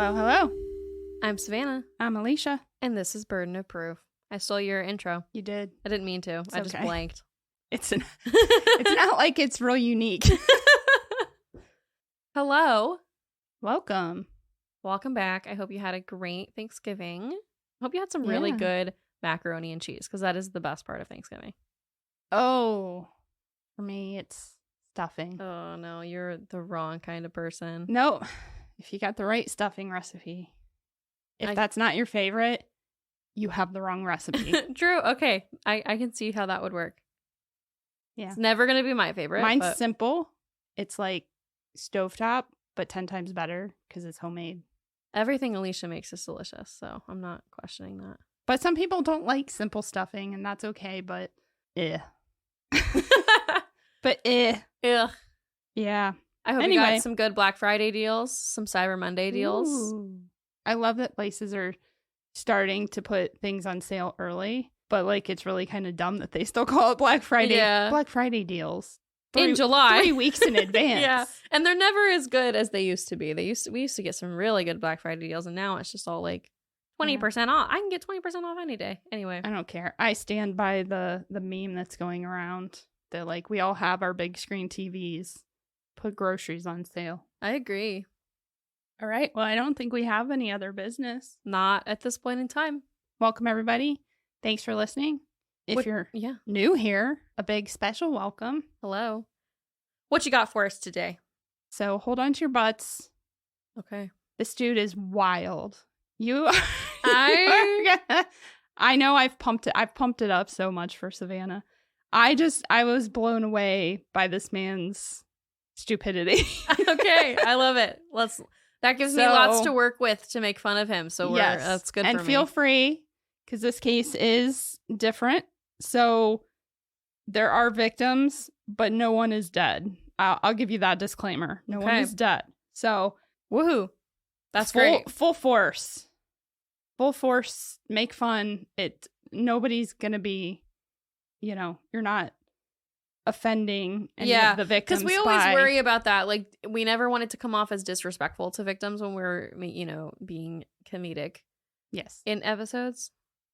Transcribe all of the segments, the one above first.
Hello, hello. I'm Savannah. I'm Elysia. And this is Burden of Proof. I stole your intro. You did. I didn't mean to. I just blanked. It's not like it's real unique. Hello. Welcome. Welcome back. I hope you had a great Thanksgiving. I hope you had some really good macaroni and cheese, because that is the best part of Thanksgiving. Oh, for me, it's stuffing. Oh, no. You're the wrong kind of person. No, if you got the right stuffing recipe. If that's not your favorite, you have the wrong recipe. True. Okay. I can see how that would work. Yeah. It's never going to be my favorite. Mine's simple. It's like stovetop, but 10 times better because it's homemade. Everything Elysia makes is delicious, so I'm not questioning that. But some people don't like simple stuffing, and that's okay, but But Ugh. Yeah. I hope you got some good Black Friday deals, some Cyber Monday deals. Ooh. I love that places are starting to put things on sale early, but like it's really kind of dumb that they still call it Black Friday. Yeah. Black Friday deals. In July. 3 weeks in advance. Yeah. And they're never as good as they used to be. We used to get some really good Black Friday deals, and now it's just all like 20% off. I can get 20% off any day. Anyway. I don't care. I stand by the meme that's going around that like we all have our big screen TVs. Put groceries on sale. I agree. All right. Well, I don't think we have any other business. Not at this point in time. Welcome, everybody. Thanks for listening. If you're new here, a big special welcome. Hello. What you got for us today? So hold on to your butts. Okay. This dude is wild. I know I've pumped it up so much for Savannah. I was blown away by this man's stupidity. Okay, I love it. That gives me lots to work with to make fun of him. So that's good for me. And feel free, because this case is different. So there are victims, but no one is dead. I'll give you that disclaimer. No one is dead. So woohoo. That's great. Full force. Full force, make fun. Nobody's gonna be, you're not offending any of the victims. Because we always worry about that. Like, we never want it to come off as disrespectful to victims when we're, being comedic. Yes. In episodes.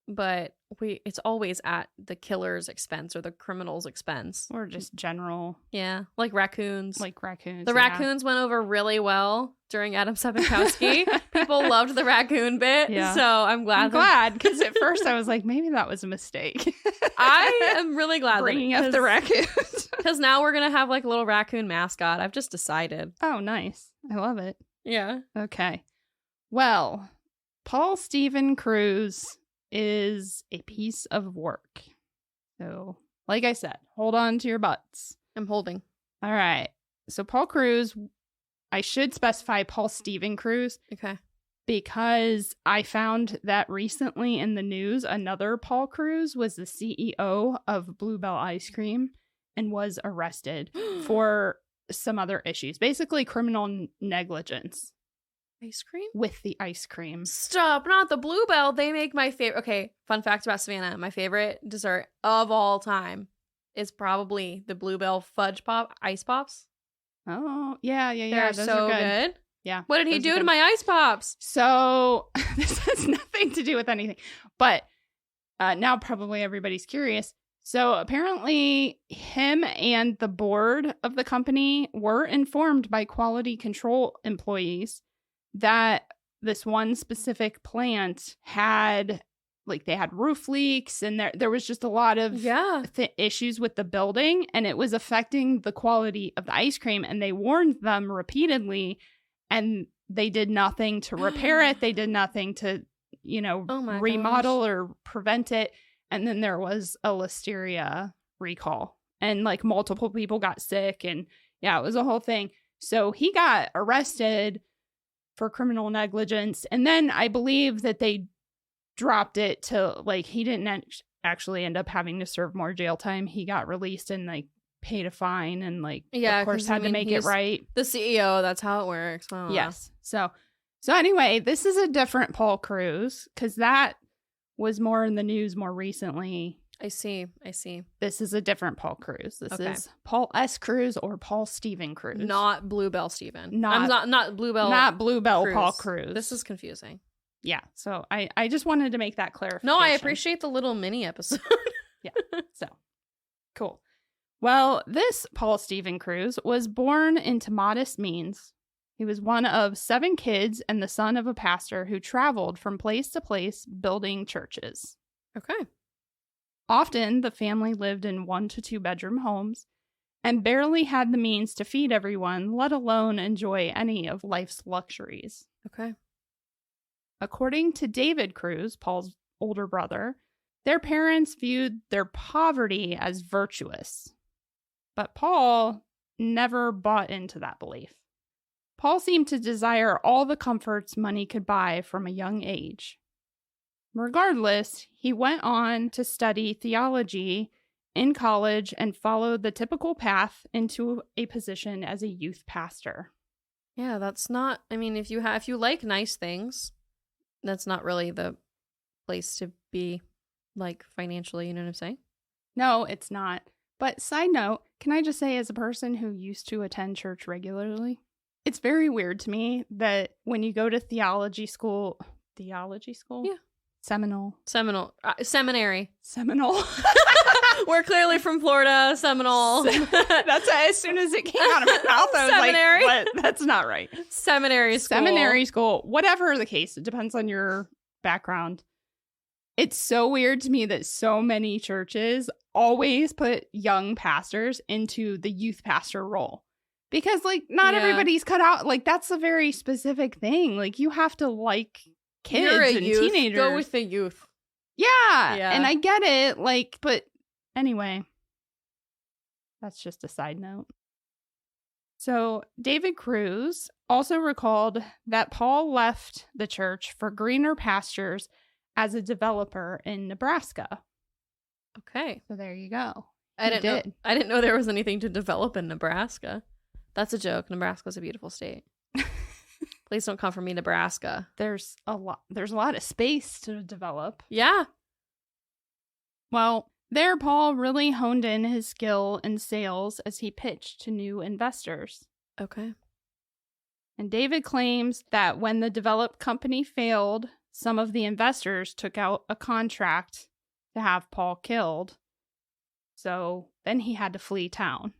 But it's always at the killer's expense or the criminal's expense. Or just general. Yeah. Like raccoons. The raccoons went over really well during Adam Sepikowski. People loved the raccoon bit. Yeah. So I'm glad. Because at first I was like, maybe that was a mistake. I am really glad bringing up the raccoons. Because now we're going to have like a little raccoon mascot. I've just decided. Oh, nice. I love it. Yeah. Okay. Well, Paul Stephen Kruse is a piece of work. So, like I said, hold on to your butts. I'm holding. All right. So Paul Kruse, I should specify Paul Stephen Kruse. Okay. Because I found that recently in the news, another Paul Kruse was the CEO of Bluebell Ice Cream and was arrested for some other issues. Basically, criminal negligence. Ice cream? With the ice cream. Stop, not the Bluebell. They make my favorite. Okay, fun fact about Savannah. My favorite dessert of all time is probably the Bluebell Fudge Pop Ice Pops. Oh, yeah. They're so good. Yeah. What did he do to my ice pops? So, this has nothing to do with anything. But now probably everybody's curious. So, apparently, him and the board of the company were informed by quality control employees that this one specific plant had, they had roof leaks, and there was just a lot of issues with the building, and it was affecting the quality of the ice cream, and they warned them repeatedly, and they did nothing to repair it. They did nothing to, remodel or prevent it. And then there was a listeria recall, and multiple people got sick, and it was a whole thing. So he got arrested for criminal negligence. And then I believe that they dropped it to he didn't actually end up having to serve more jail time. He got released and paid a fine and of course had to make it right. The CEO, that's how it works. Yes. So anyway, this is a different Paul Kruse, because that was more in the news more recently. I see. This is a different Paul Kruse. This Okay. is Paul S. Kruse or Paul Stephen Kruse. Not Bluebell Steven. Not- not Bluebell. Not Bluebell Kruse. Paul Kruse. This is confusing. Yeah, so I just wanted to make that clarification. No, I appreciate the little mini episode. Yeah, so cool. Well, this Paul Stephen Kruse was born into modest means. He was one of 7 kids and the son of a pastor who traveled from place to place building churches. Okay. Often, the family lived in 1 to 2 bedroom homes and barely had the means to feed everyone, let alone enjoy any of life's luxuries. Okay. According to David Kruse, Paul's older brother, their parents viewed their poverty as virtuous. But Paul never bought into that belief. Paul seemed to desire all the comforts money could buy from a young age. Regardless, he went on to study theology in college and followed the typical path into a position as a youth pastor. Yeah, that's not. I mean, if you like nice things, that's not really the place to be, like, financially. You know what I'm saying? No, it's not. But side note, can I just say, as a person who used to attend church regularly, it's very weird to me that when you go to theology school, Yeah. Seminary. We're clearly from Florida, Seminole. That's as soon as it came out of my mouth, I was Seminary. like, what? That's not right. Seminary school. Whatever the case, it depends on your background. It's so weird to me that so many churches always put young pastors into the youth pastor role. Because, like, not everybody's cut out. Like, that's a very specific thing. Like, you have to like kids and youth. teenagers. Go with the youth. Yeah. And I get it. Like, but anyway, that's just a side note. So David Kruse also recalled that Paul left the church for greener pastures as a developer in Nebraska. Okay. So there you go. I didn't know there was anything to develop in Nebraska. That's a joke. Nebraska's a beautiful state. Please don't come for me, Nebraska. There's a lot of space to develop. Yeah. Well, there Paul really honed in his skill in sales as he pitched to new investors. Okay. And David claims that when the developed company failed, some of the investors took out a contract to have Paul killed. So then he had to flee town.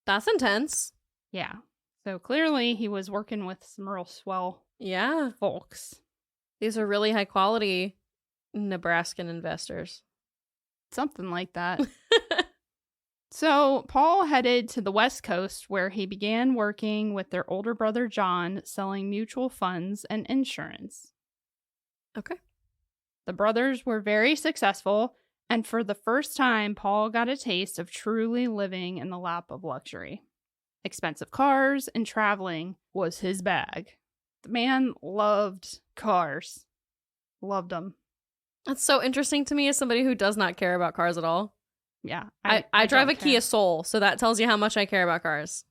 That's intense. Yeah. So clearly he was working with some real swell folks. These are really high quality Nebraskan investors. Something like that. So Paul headed to the West Coast where he began working with their older brother John, selling mutual funds and insurance. Okay. The brothers were very successful, and for the first time, Paul got a taste of truly living in the lap of luxury. Expensive cars and traveling was his bag. The man loved cars. Loved them. That's so interesting to me as somebody who does not care about cars at all. Yeah. I drive a care. Kia Soul, so that tells you how much I care about cars.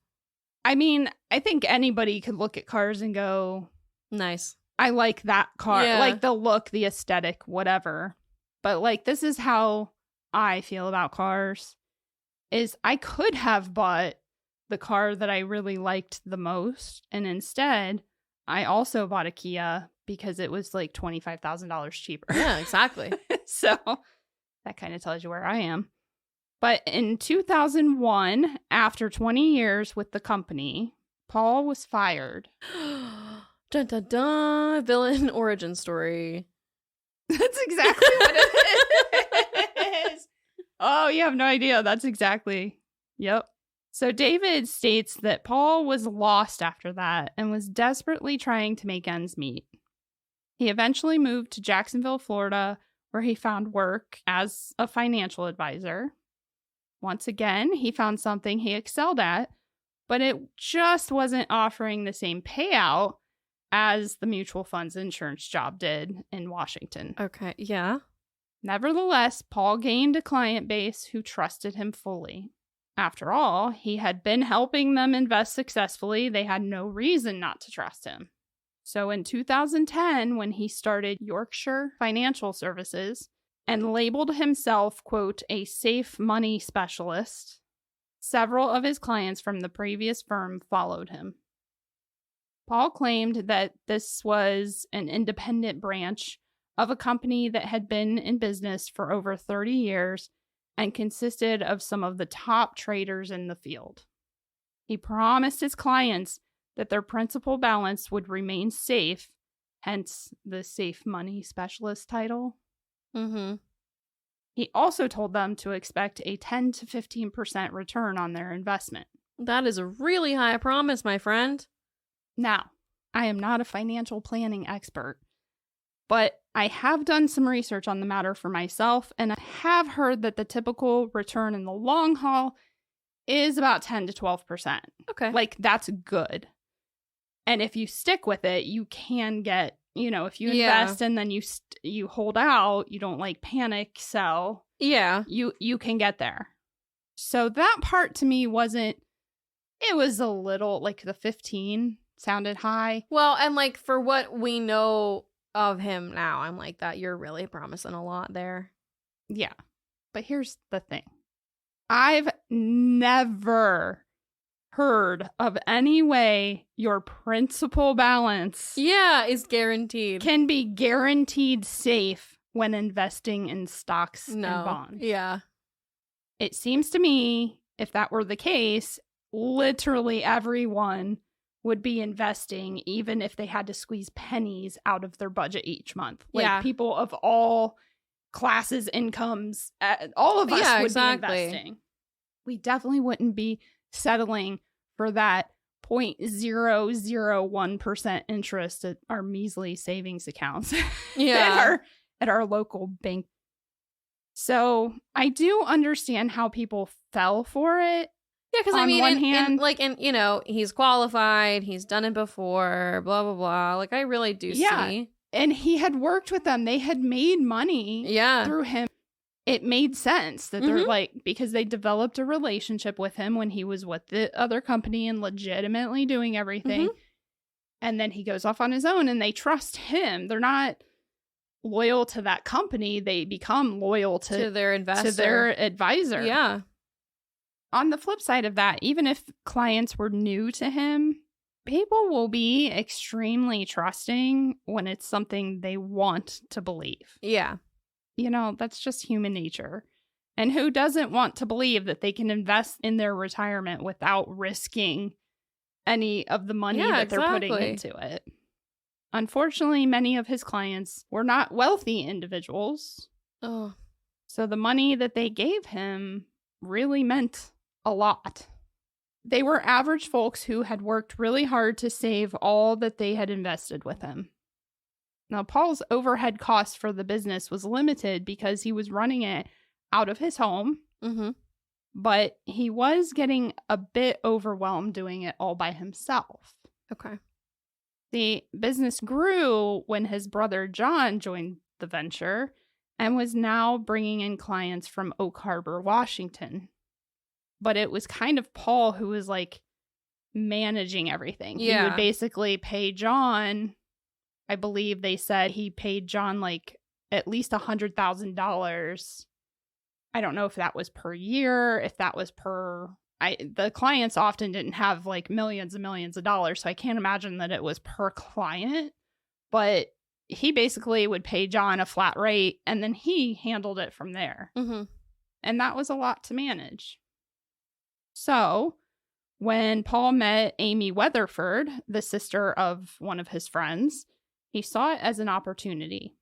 I mean, I think anybody could look at cars and go, nice. I like that car. Yeah. Like the look, the aesthetic, whatever. But like, this is how I feel about cars. Is I could have bought the car that I really liked the most. And instead, I also bought a Kia because it was like $25,000 cheaper. Yeah, exactly. So that kind of tells you where I am. But in 2001, after 20 years with the company, Paul was fired. Dun dun dun. Villain origin story. That's exactly what it is. Oh, you have no idea. That's exactly. Yep. So David states that Paul was lost after that and was desperately trying to make ends meet. He eventually moved to Jacksonville, Florida, where he found work as a financial advisor. Once again, he found something he excelled at, but it just wasn't offering the same payout as the mutual funds insurance job did in Washington. Okay, yeah. Nevertheless, Paul gained a client base who trusted him fully. After all, he had been helping them invest successfully. They had no reason not to trust him. So in 2010, when he started Yorkshire Financial Services, and labeled himself, quote, a safe money specialist. Several of his clients from the previous firm followed him. Paul claimed that this was an independent branch of a company that had been in business for over 30 years and consisted of some of the top traders in the field. He promised his clients that their principal balance would remain safe, hence the safe money specialist title. Mm-hmm. He also told them to expect a 10 to 15% return on their investment. That is a really high promise, my friend. Now, I am not a financial planning expert, but I have done some research on the matter for myself, and I have heard that the typical return in the long haul is about 10 to 12%. Okay. Like, that's good. And if you stick with it, you can get, if you invest and then you hold out, you don't like panic sell. Yeah. You can get there. So that part to me it was a little, like the 15 sounded high. Well, and like for what we know of him now, I'm like that you're really promising a lot there. Yeah. But here's the thing. I've never heard of any way your principal balance is guaranteed. Can be guaranteed safe when investing in stocks and bonds. Yeah. It seems to me, if that were the case, literally everyone would be investing, even if they had to squeeze pennies out of their budget each month. Like people of all classes, incomes, all of us would be investing. We definitely wouldn't be settling for that 0.001% interest at our measly savings accounts at our local bank. So I do understand how people fell for it. Yeah, because I mean, one hand, he's qualified, he's done it before, blah, blah, blah. Like, I really do see. And he had worked with them. They had made money through him. It made sense that they're because they developed a relationship with him when he was with the other company and legitimately doing everything. And then he goes off on his own and they trust him. They're not loyal to that company. They become loyal to their investor, to their advisor. Yeah. On the flip side of that, even if clients were new to him, people will be extremely trusting when it's something they want to believe. Yeah. That's just human nature. And who doesn't want to believe that they can invest in their retirement without risking any of the money that they're putting into it? Unfortunately, many of his clients were not wealthy individuals. Oh. So the money that they gave him really meant a lot. They were average folks who had worked really hard to save all that they had invested with him. Now, Paul's overhead cost for the business was limited because he was running it out of his home, but he was getting a bit overwhelmed doing it all by himself. Okay. The business grew when his brother John joined the venture and was now bringing in clients from Oak Harbor, Washington. But it was kind of Paul who was like managing everything. He would basically pay John. I believe they said he paid John like at least $100,000. I don't know if that was per year, if that was the clients often didn't have like millions and millions of dollars. So I can't imagine that it was per client, but he basically would pay John a flat rate and then he handled it from there. And that was a lot to manage. So when Paul met Amy Weatherford, the sister of one of his friends, he saw it as an opportunity.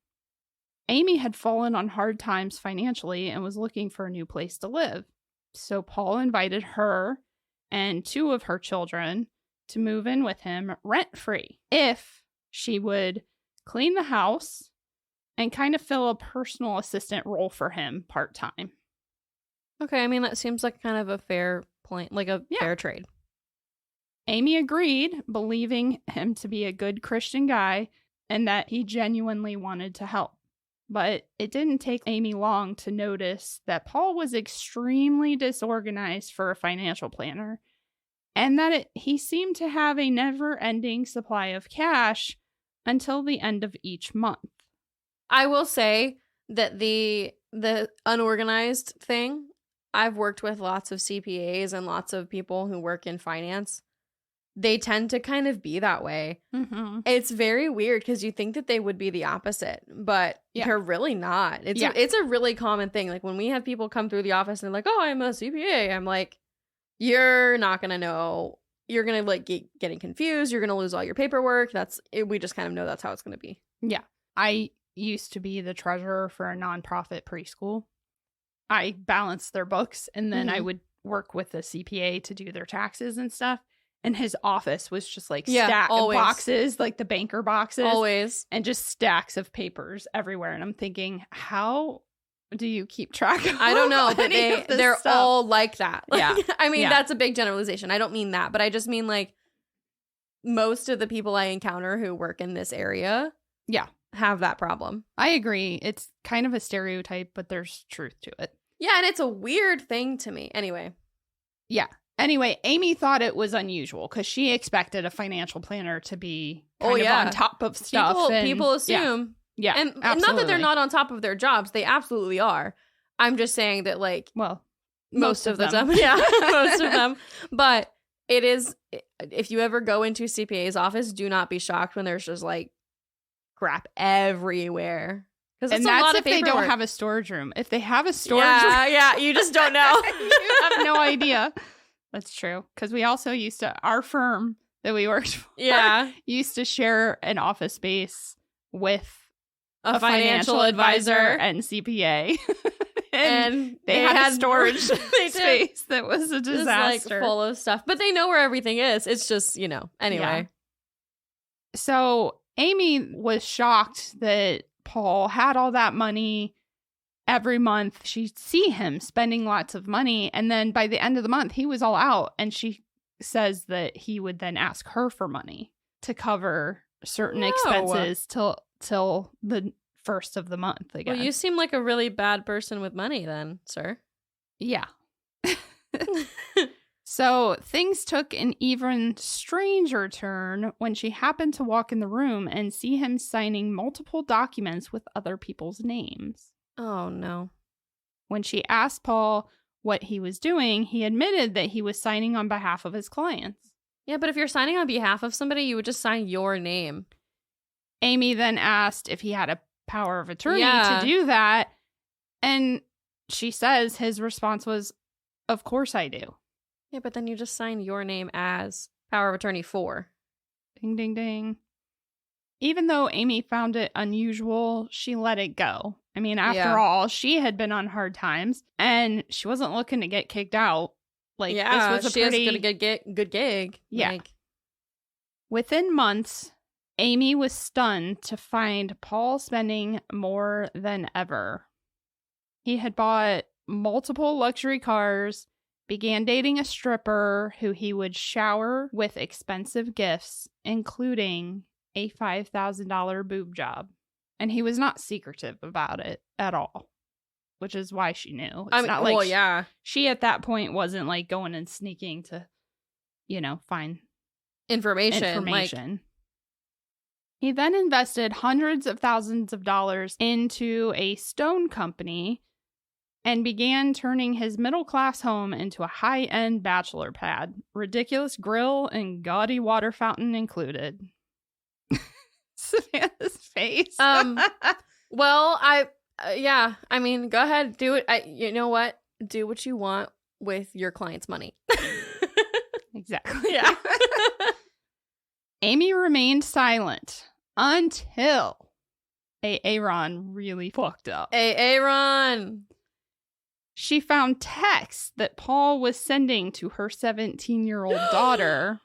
Amy had fallen on hard times financially and was looking for a new place to live. So Paul invited her and 2 of her children to move in with him rent-free if she would clean the house and kind of fill a personal assistant role for him part-time. Okay, I mean, that seems like kind of a fair point, like a fair trade. Amy agreed, believing him to be a good Christian guy and that he genuinely wanted to help. But it didn't take Amy long to notice that Paul was extremely disorganized for a financial planner and that he seemed to have a never-ending supply of cash until the end of each month. I will say that the unorganized thing, I've worked with lots of CPAs and lots of people who work in finance. They tend to kind of be that way. Mm-hmm. It's very weird because you think that they would be the opposite, but they're really not. It's a really common thing. Like when we have people come through the office and they're like, oh, I'm a CPA. I'm like, you're not going to know. You're going to like getting confused. You're going to lose all your paperwork. We just kind of know that's how it's going to be. Yeah. I used to be the treasurer for a nonprofit preschool. I balanced their books and then I would work with the CPA to do their taxes and stuff. And his office was just like stacked boxes, like the banker boxes. Always. And just stacks of papers everywhere. And I'm thinking, how do you keep track of I don't know, but they're stuff? all like that. Yeah. I mean, that's a big generalization. I don't mean that, but I just mean like most of the people I encounter who work in this area have that problem. I agree. It's kind of a stereotype, but there's truth to it. Yeah, and it's a weird thing to me. Anyway, Amy thought it was unusual because she expected a financial planner to be kind of on top of stuff. People assume. Yeah. And absolutely. not that they're not on top of their jobs. They absolutely are. I'm just saying that, like, most of them. Yeah, most of them. But it is, if you ever go into CPA's office, do not be shocked when there's just, like, crap everywhere. And that's if they don't have a storage room. If they have a storage room. Yeah, you just don't know. You have no idea. That's true. Because we also our firm that we worked for used to share an office space with a financial advisor and CPA. and they had storage space that was a disaster. Just, like, full of stuff. But they know where everything is. It's just, anyway. Yeah. So Amy was shocked that Paul had all that money. Every month she'd see him spending lots of money, and then by the end of the month he was all out, and she says that he would then ask her for money to cover certain expenses till the first of the month again. Well, you seem like a really bad person with money then, sir. Yeah. So things took an even stranger turn when she happened to walk in the room and see him signing multiple documents with other people's names. Oh, no. When she asked Paul what he was doing, he admitted that he was signing on behalf of his clients. Yeah, but if you're signing on behalf of somebody, you would just sign your name. Amy then asked if he had a power of attorney to do that. And she says his response was, of course I do. Yeah, but then you just sign your name as power of attorney for. Ding, ding, ding. Even though Amy found it unusual, she let it go. I mean, after all, she had been on hard times, and she wasn't looking to get kicked out. Like, this was a good gig. Yeah. Like, within months, Amy was stunned to find Paul spending more than ever. He had bought multiple luxury cars, began dating a stripper who he would shower with expensive gifts, including a $5,000 boob job. And he was not secretive about it at all, which is why she knew. It's not like she at that point wasn't like going and sneaking to, find information. He then invested hundreds of thousands of dollars into a stone company and began turning his middle-class home into a high-end bachelor pad, ridiculous grill and gaudy water fountain included. Savannah's face. Well, I mean, go ahead, do it. You know what? Do what you want with your client's money. Exactly. Yeah. Amy remained silent until Aaron really fucked up. Aaron. She found texts that Paul was sending to her 17-year-old daughter.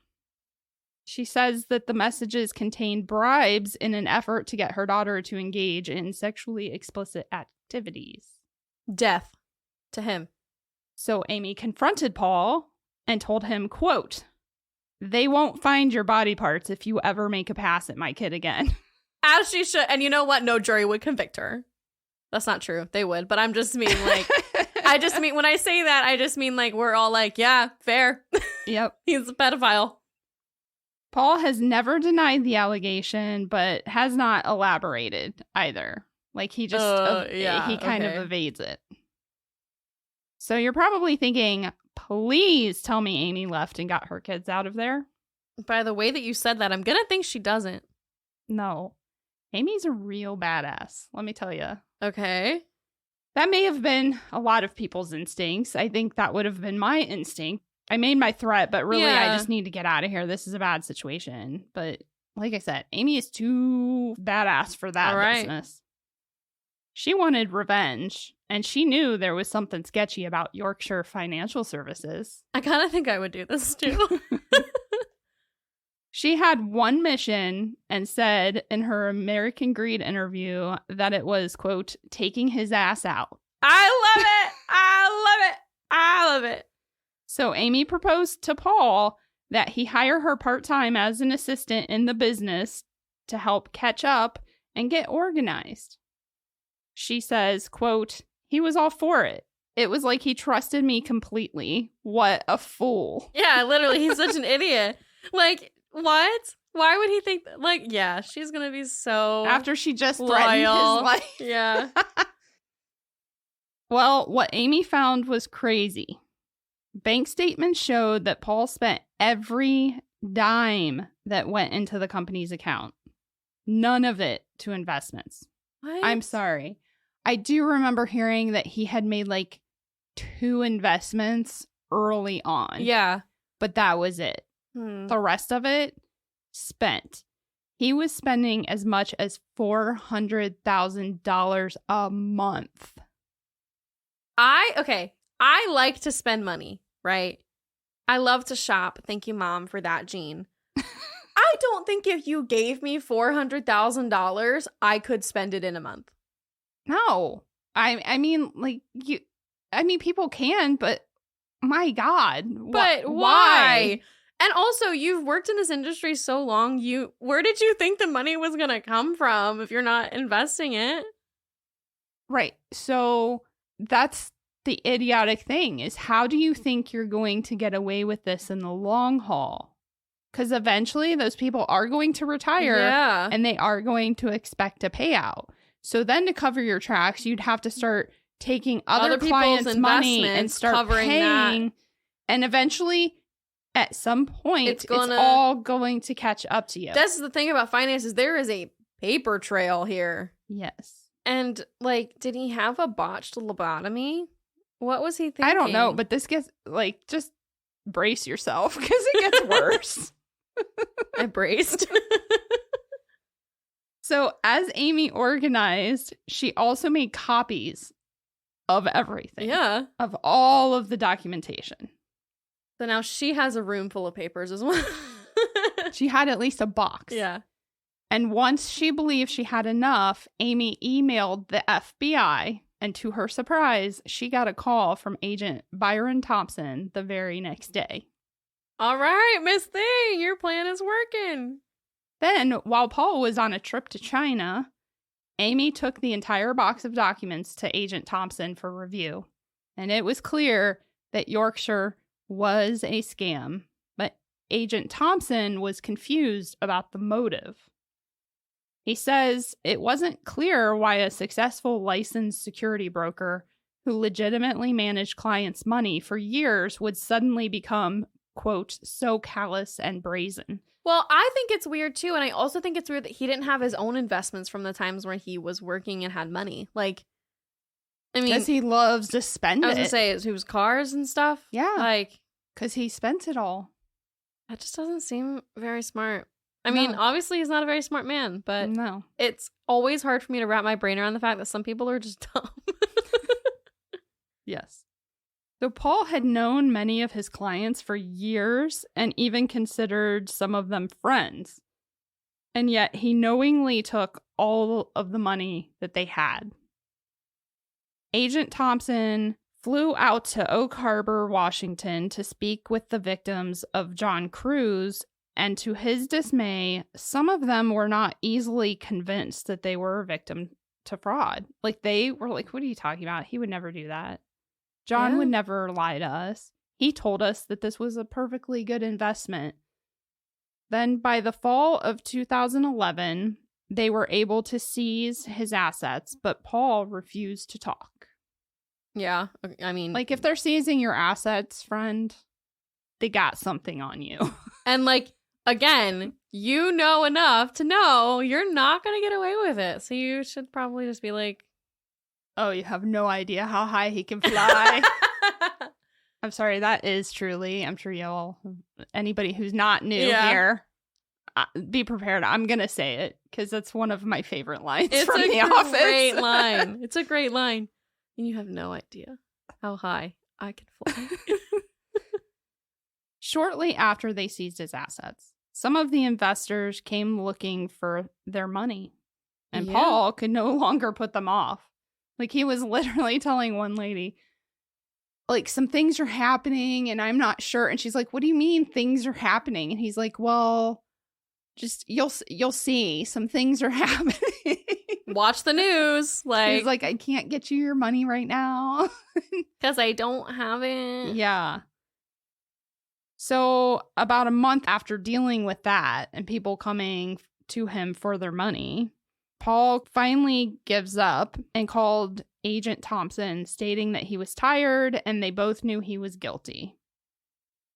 She says that the messages contained bribes in an effort to get her daughter to engage in sexually explicit activities. Death to him. So Amy confronted Paul and told him, quote, "They won't find your body parts if you ever make a pass at my kid again." As she should. And you know what? No jury would convict her. That's not true. They would. But I'm just mean like, when I say that, I just mean like, we're all like, yeah, fair. Yep. He's a pedophile. Paul has never denied the allegation, but has not elaborated either. Like he just, he kind of evades it. So you're probably thinking, please tell me Amy left and got her kids out of there. By the way that you said that, I'm going to think she doesn't. No. Amy's a real badass, let me tell you. Okay. That may have been a lot of people's instincts. I think that would have been my instinct. I made my threat, but really I just need to get out of here. This is a bad situation. But like I said, Amy is too badass for that business. She wanted revenge, and she knew there was something sketchy about Yorkshire Financial Services. I kind of think I would do this too. She had one mission and said in her American Greed interview that it was, quote, taking his ass out. I love it. I love it. I love it. So Amy proposed to Paul that he hire her part-time as an assistant in the business to help catch up and get organized. She says, quote, he was all for it. It was like he trusted me completely. What a fool. Yeah, literally, he's such an idiot. Like, what? Why would he think that? Like, yeah, she's going to be so after she just threatened his life. Yeah. Well, what Amy found was crazy. Bank statements showed that Paul spent every dime that went into the company's account. None of it to investments. What? I'm sorry. I do remember hearing that he had made like 2 investments early on. Yeah. But that was it. The rest of it spent. He was spending as much as $400,000 a month. I like to spend money, right? I love to shop. Thank you, Mom, for that gene. I don't think if you gave me $400,000, I could spend it in a month. No. I mean, like, people can, but my God. But why? And also, you've worked in this industry so long, where did you think the money was going to come from if you're not investing it? Right. So that's the idiotic thing, is how do you think you're going to get away with this in the long haul? Because eventually those people are going to retire and they are going to expect a payout. So then to cover your tracks, you'd have to start taking other clients' money and start paying. That. And eventually, at some point, it's all going to catch up to you. That's the thing about finances. There is a paper trail here. Yes. And, like, did he have a botched lobotomy? What was he thinking? I don't know, but this gets, like, just brace yourself because it gets worse. I braced. So as Amy organized, she also made copies of everything. Yeah. Of all of the documentation. So now she has a room full of papers as well. She had at least a box. Yeah. And once she believed she had enough, Amy emailed the FBI. And to her surprise, she got a call from Agent Byron Thompson the very next day. All right, Miss Thing, your plan is working. Then, while Paul was on a trip to China, Amy took the entire box of documents to Agent Thompson for review. And it was clear that Yorkshire was a scam, but Agent Thompson was confused about the motive. He says it wasn't clear why a successful licensed security broker who legitimately managed clients' money for years would suddenly become, quote, so callous and brazen. Well, I think it's weird, too. And I also think it's weird that he didn't have his own investments from the times where he was working and had money. Like, I mean, because he loves to spend it. I was going to say, it was cars and stuff. Yeah. Like, because he spent it all. That just doesn't seem very smart. I mean, obviously he's not a very smart man, but no, it's always hard for me to wrap my brain around the fact that some people are just dumb. Yes. So Paul had known many of his clients for years and even considered some of them friends. And yet he knowingly took all of the money that they had. Agent Thompson flew out to Oak Harbor, Washington to speak with the victims of John Kruse. And to his dismay, some of them were not easily convinced that they were a victim to fraud. Like, they were like, what are you talking about? He would never do that. John would never lie to us. He told us that this was a perfectly good investment. Then by the fall of 2011, they were able to seize his assets, but Paul refused to talk. Yeah, I mean... Like, if they're seizing your assets, friend, they got something on you. And, like, again, you know enough to know you're not going to get away with it. So you should probably just be like... Oh, you have no idea how high he can fly. I'm sorry, that is truly, I'm sure y'all, anybody who's not new here, be prepared. I'm going to say it because that's one of my favorite lines from The Office. It's a great line. It's a great line. And you have no idea how high I can fly. Shortly after they seized his assets, some of the investors came looking for their money. And Paul could no longer put them off. Like, he was literally telling one lady, like, some things are happening and I'm not sure. And she's like, what do you mean things are happening? And he's like, well, just you'll see some things are happening. Watch the news. Like, he's like, I can't get you your money right now because I don't have it. Yeah. So about a month after dealing with that and people coming to him for their money, Paul finally gives up and called Agent Thompson, stating that he was tired and they both knew he was guilty.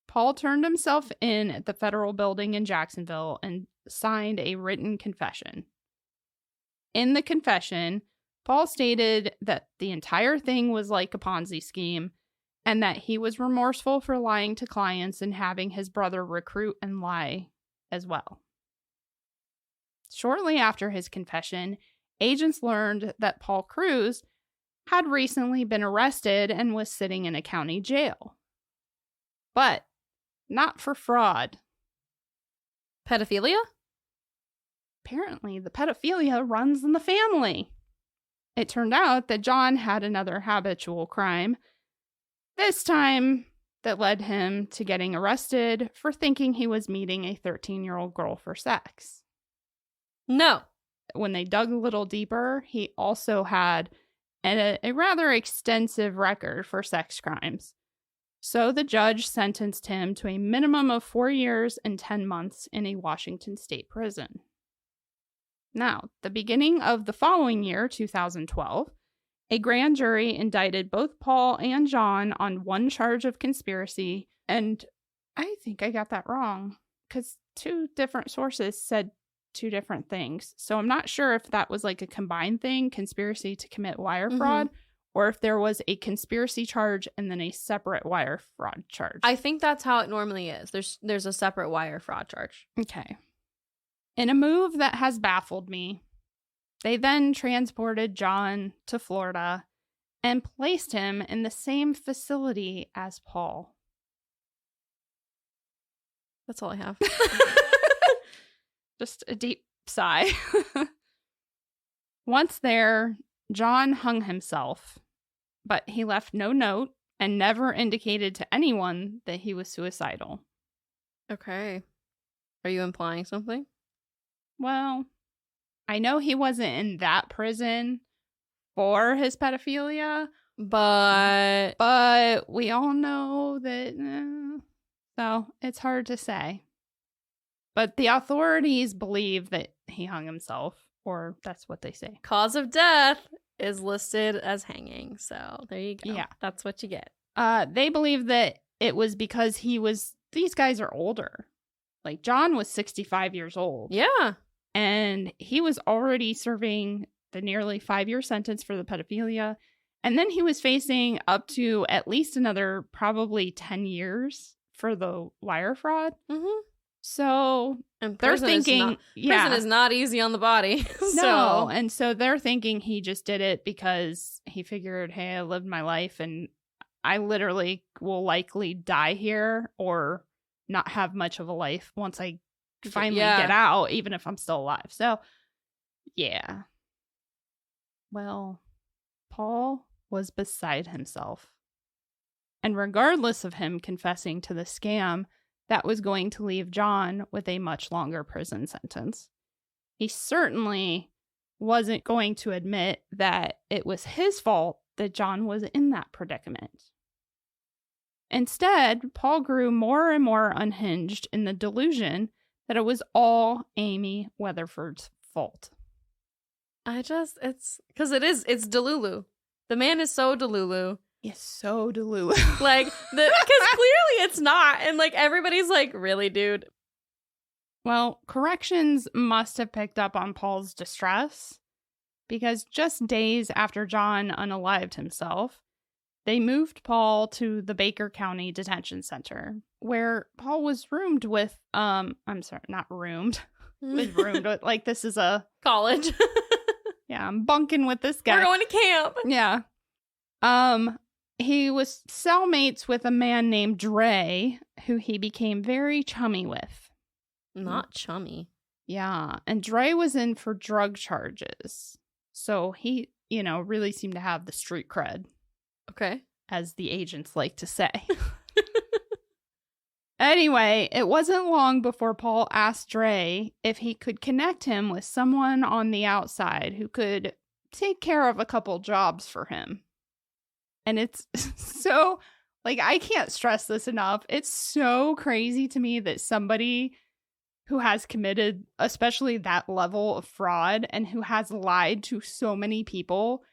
Paul turned himself in at the federal building in Jacksonville and signed a written confession. In the confession, Paul stated that the entire thing was like a Ponzi scheme and that he was remorseful for lying to clients and having his brother recruit and lie as well. Shortly after his confession, agents learned that Paul Kruse had recently been arrested and was sitting in a county jail. But not for fraud. Pedophilia? Apparently, the pedophilia runs in the family. It turned out that John had another habitual crime, this time that led him to getting arrested for thinking he was meeting a 13-year-old girl for sex. No. When they dug a little deeper, he also had a rather extensive record for sex crimes. So the judge sentenced him to a minimum of 4 years and 10 months in a Washington state prison. Now, the beginning of the following year, 2012, a grand jury indicted both Paul and John on one charge of conspiracy, and I think I got that wrong, because two different sources said two different things. So I'm not sure if that was like a combined thing, conspiracy to commit wire fraud, or if there was a conspiracy charge and then a separate wire fraud charge. I think that's how it normally is. There's a separate wire fraud charge. Okay. In a move that has baffled me, they then transported John to Florida and placed him in the same facility as Paul. That's all I have. Just a deep sigh. Once there, John hung himself, but he left no note and never indicated to anyone that he was suicidal. Okay. Are you implying something? Well, I know he wasn't in that prison for his pedophilia, but we all know that, so it's hard to say. But the authorities believe that he hung himself, or that's what they say. Cause of death is listed as hanging, so there you go. Yeah. That's what you get. They believe that it was because these guys are older. Like, John was 65 years old. Yeah. And he was already serving the nearly 5-year sentence for the pedophilia. And then he was facing up to at least another probably 10 years for the wire fraud. Mm-hmm. So they're thinking, prison is not easy on the body. No. And so they're thinking he just did it because he figured, hey, I lived my life and I literally will likely die here or not have much of a life once I finally get out, even if I'm still alive. So, yeah. Well, Paul was beside himself. And regardless of him confessing to the scam, that was going to leave John with a much longer prison sentence. He certainly wasn't going to admit that it was his fault that John was in that predicament. Instead, Paul grew more and more unhinged in the delusion that it was all Amy Weatherford's fault. It's because it's Delulu. The man is so Delulu. It's so Delulu. Like, because clearly it's not. And like, everybody's like, really, dude? Well, corrections must have picked up on Paul's distress because just days after John unalived himself, they moved Paul to the Baker County Detention Center, where Paul was roomed with, I'm sorry, not roomed. Was roomed with, like, this is a college. Yeah, I'm bunking with this guy. We're going to camp. Yeah. He was cellmates with a man named Dre, who he became very chummy with. Not chummy. Yeah, and Dre was in for drug charges. So he, really seemed to have the street cred. Okay. As the agents like to say. Anyway, it wasn't long before Paul asked Dre if he could connect him with someone on the outside who could take care of a couple jobs for him. And it's so, like, I can't stress this enough. It's so crazy to me that somebody who has committed, especially that level of fraud, and who has lied to so many people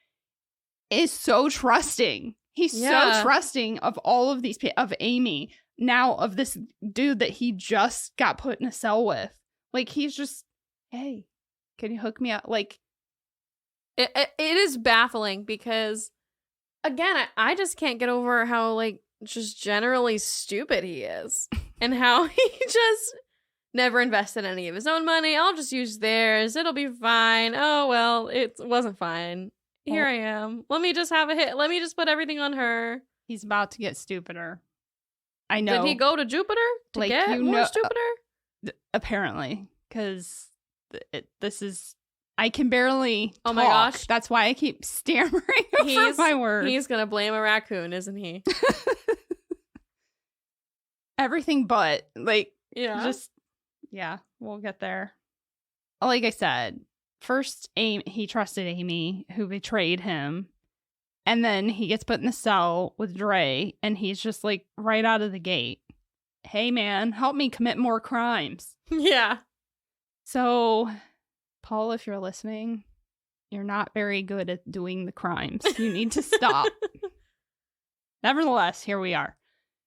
is so trusting. He's so trusting of all of these people, of Amy, now of this dude that he just got put in a cell with. Like, he's just, hey, can you hook me up? Like, it is baffling because, again, I just can't get over how, like, just generally stupid he is. And how he just never invested any of his own money. I'll just use theirs. It'll be fine. Oh, well, it wasn't fine. Here I am. Let me just have a hit. Let me just put everything on her. He's about to get stupider. I know. Did he go to Jupiter to get more stupider? Apparently, because this is... I can barely talk. My gosh. That's why I keep stammering over my words. He's going to blame a raccoon, isn't he? Everything but. Like, yeah, we'll get there. Like I said, first, he trusted Amy, who betrayed him. And then he gets put in the cell with Dre, and he's just like, right out of the gate, hey, man, help me commit more crimes. Yeah. So, Paul, if you're listening, you're not very good at doing the crimes. You need to stop. Nevertheless, here we are.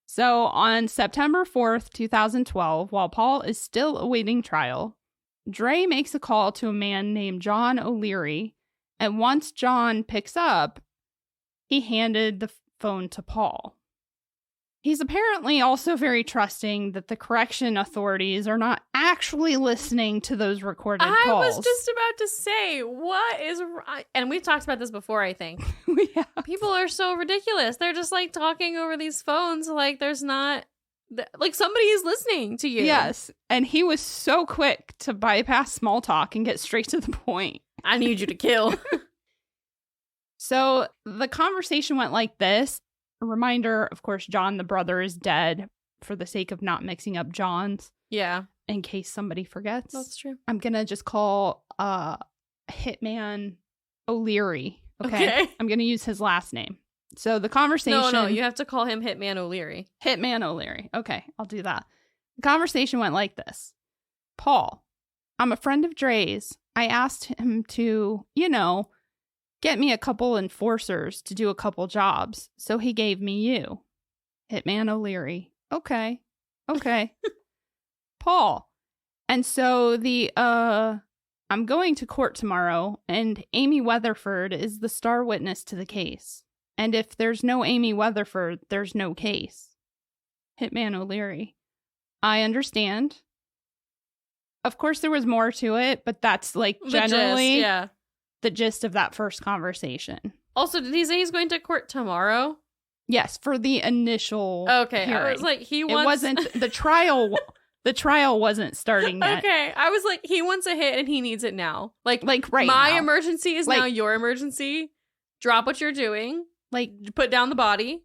So, on September 4th, 2012, while Paul is still awaiting trial, Dre makes a call to a man named John O'Leary, and once John picks up, he handed the phone to Paul. He's apparently also very trusting that the correction authorities are not actually listening to those recorded calls. I was just about to say, what is... And we've talked about this before, I think. Yeah. People are so ridiculous. They're just, like, talking over these phones like there's not... Like, somebody is listening to you. Yes. And he was so quick to bypass small talk and get straight to the point. I need you to kill. So the conversation went like this. A reminder, of course, John, the brother, is dead for the sake of not mixing up Johns. Yeah. In case somebody forgets. That's true. I'm going to just call Hitman O'Leary. Okay. I'm going to use his last name. So the conversation... No, you have to call him Hitman O'Leary. Hitman O'Leary. Okay, I'll do that. The conversation went like this. Paul, I'm a friend of Dre's. I asked him to, get me a couple enforcers to do a couple jobs. So he gave me you. Hitman O'Leary. Okay. Paul. And so I'm going to court tomorrow, and Amy Weatherford is the star witness to the case. And if there's no Amy Weatherford, there's no case. Hitman O'Leary. I understand. Of course, there was more to it, but that's like generally the gist of that first conversation. Also, did he say he's going to court tomorrow? Yes, for the initial hearing. I was like, It wasn't the trial. The trial wasn't starting yet. Okay, I was like, he wants a hit and he needs it now. Like right my now. Emergency is now your emergency. Drop what you're doing. Like, put down the body.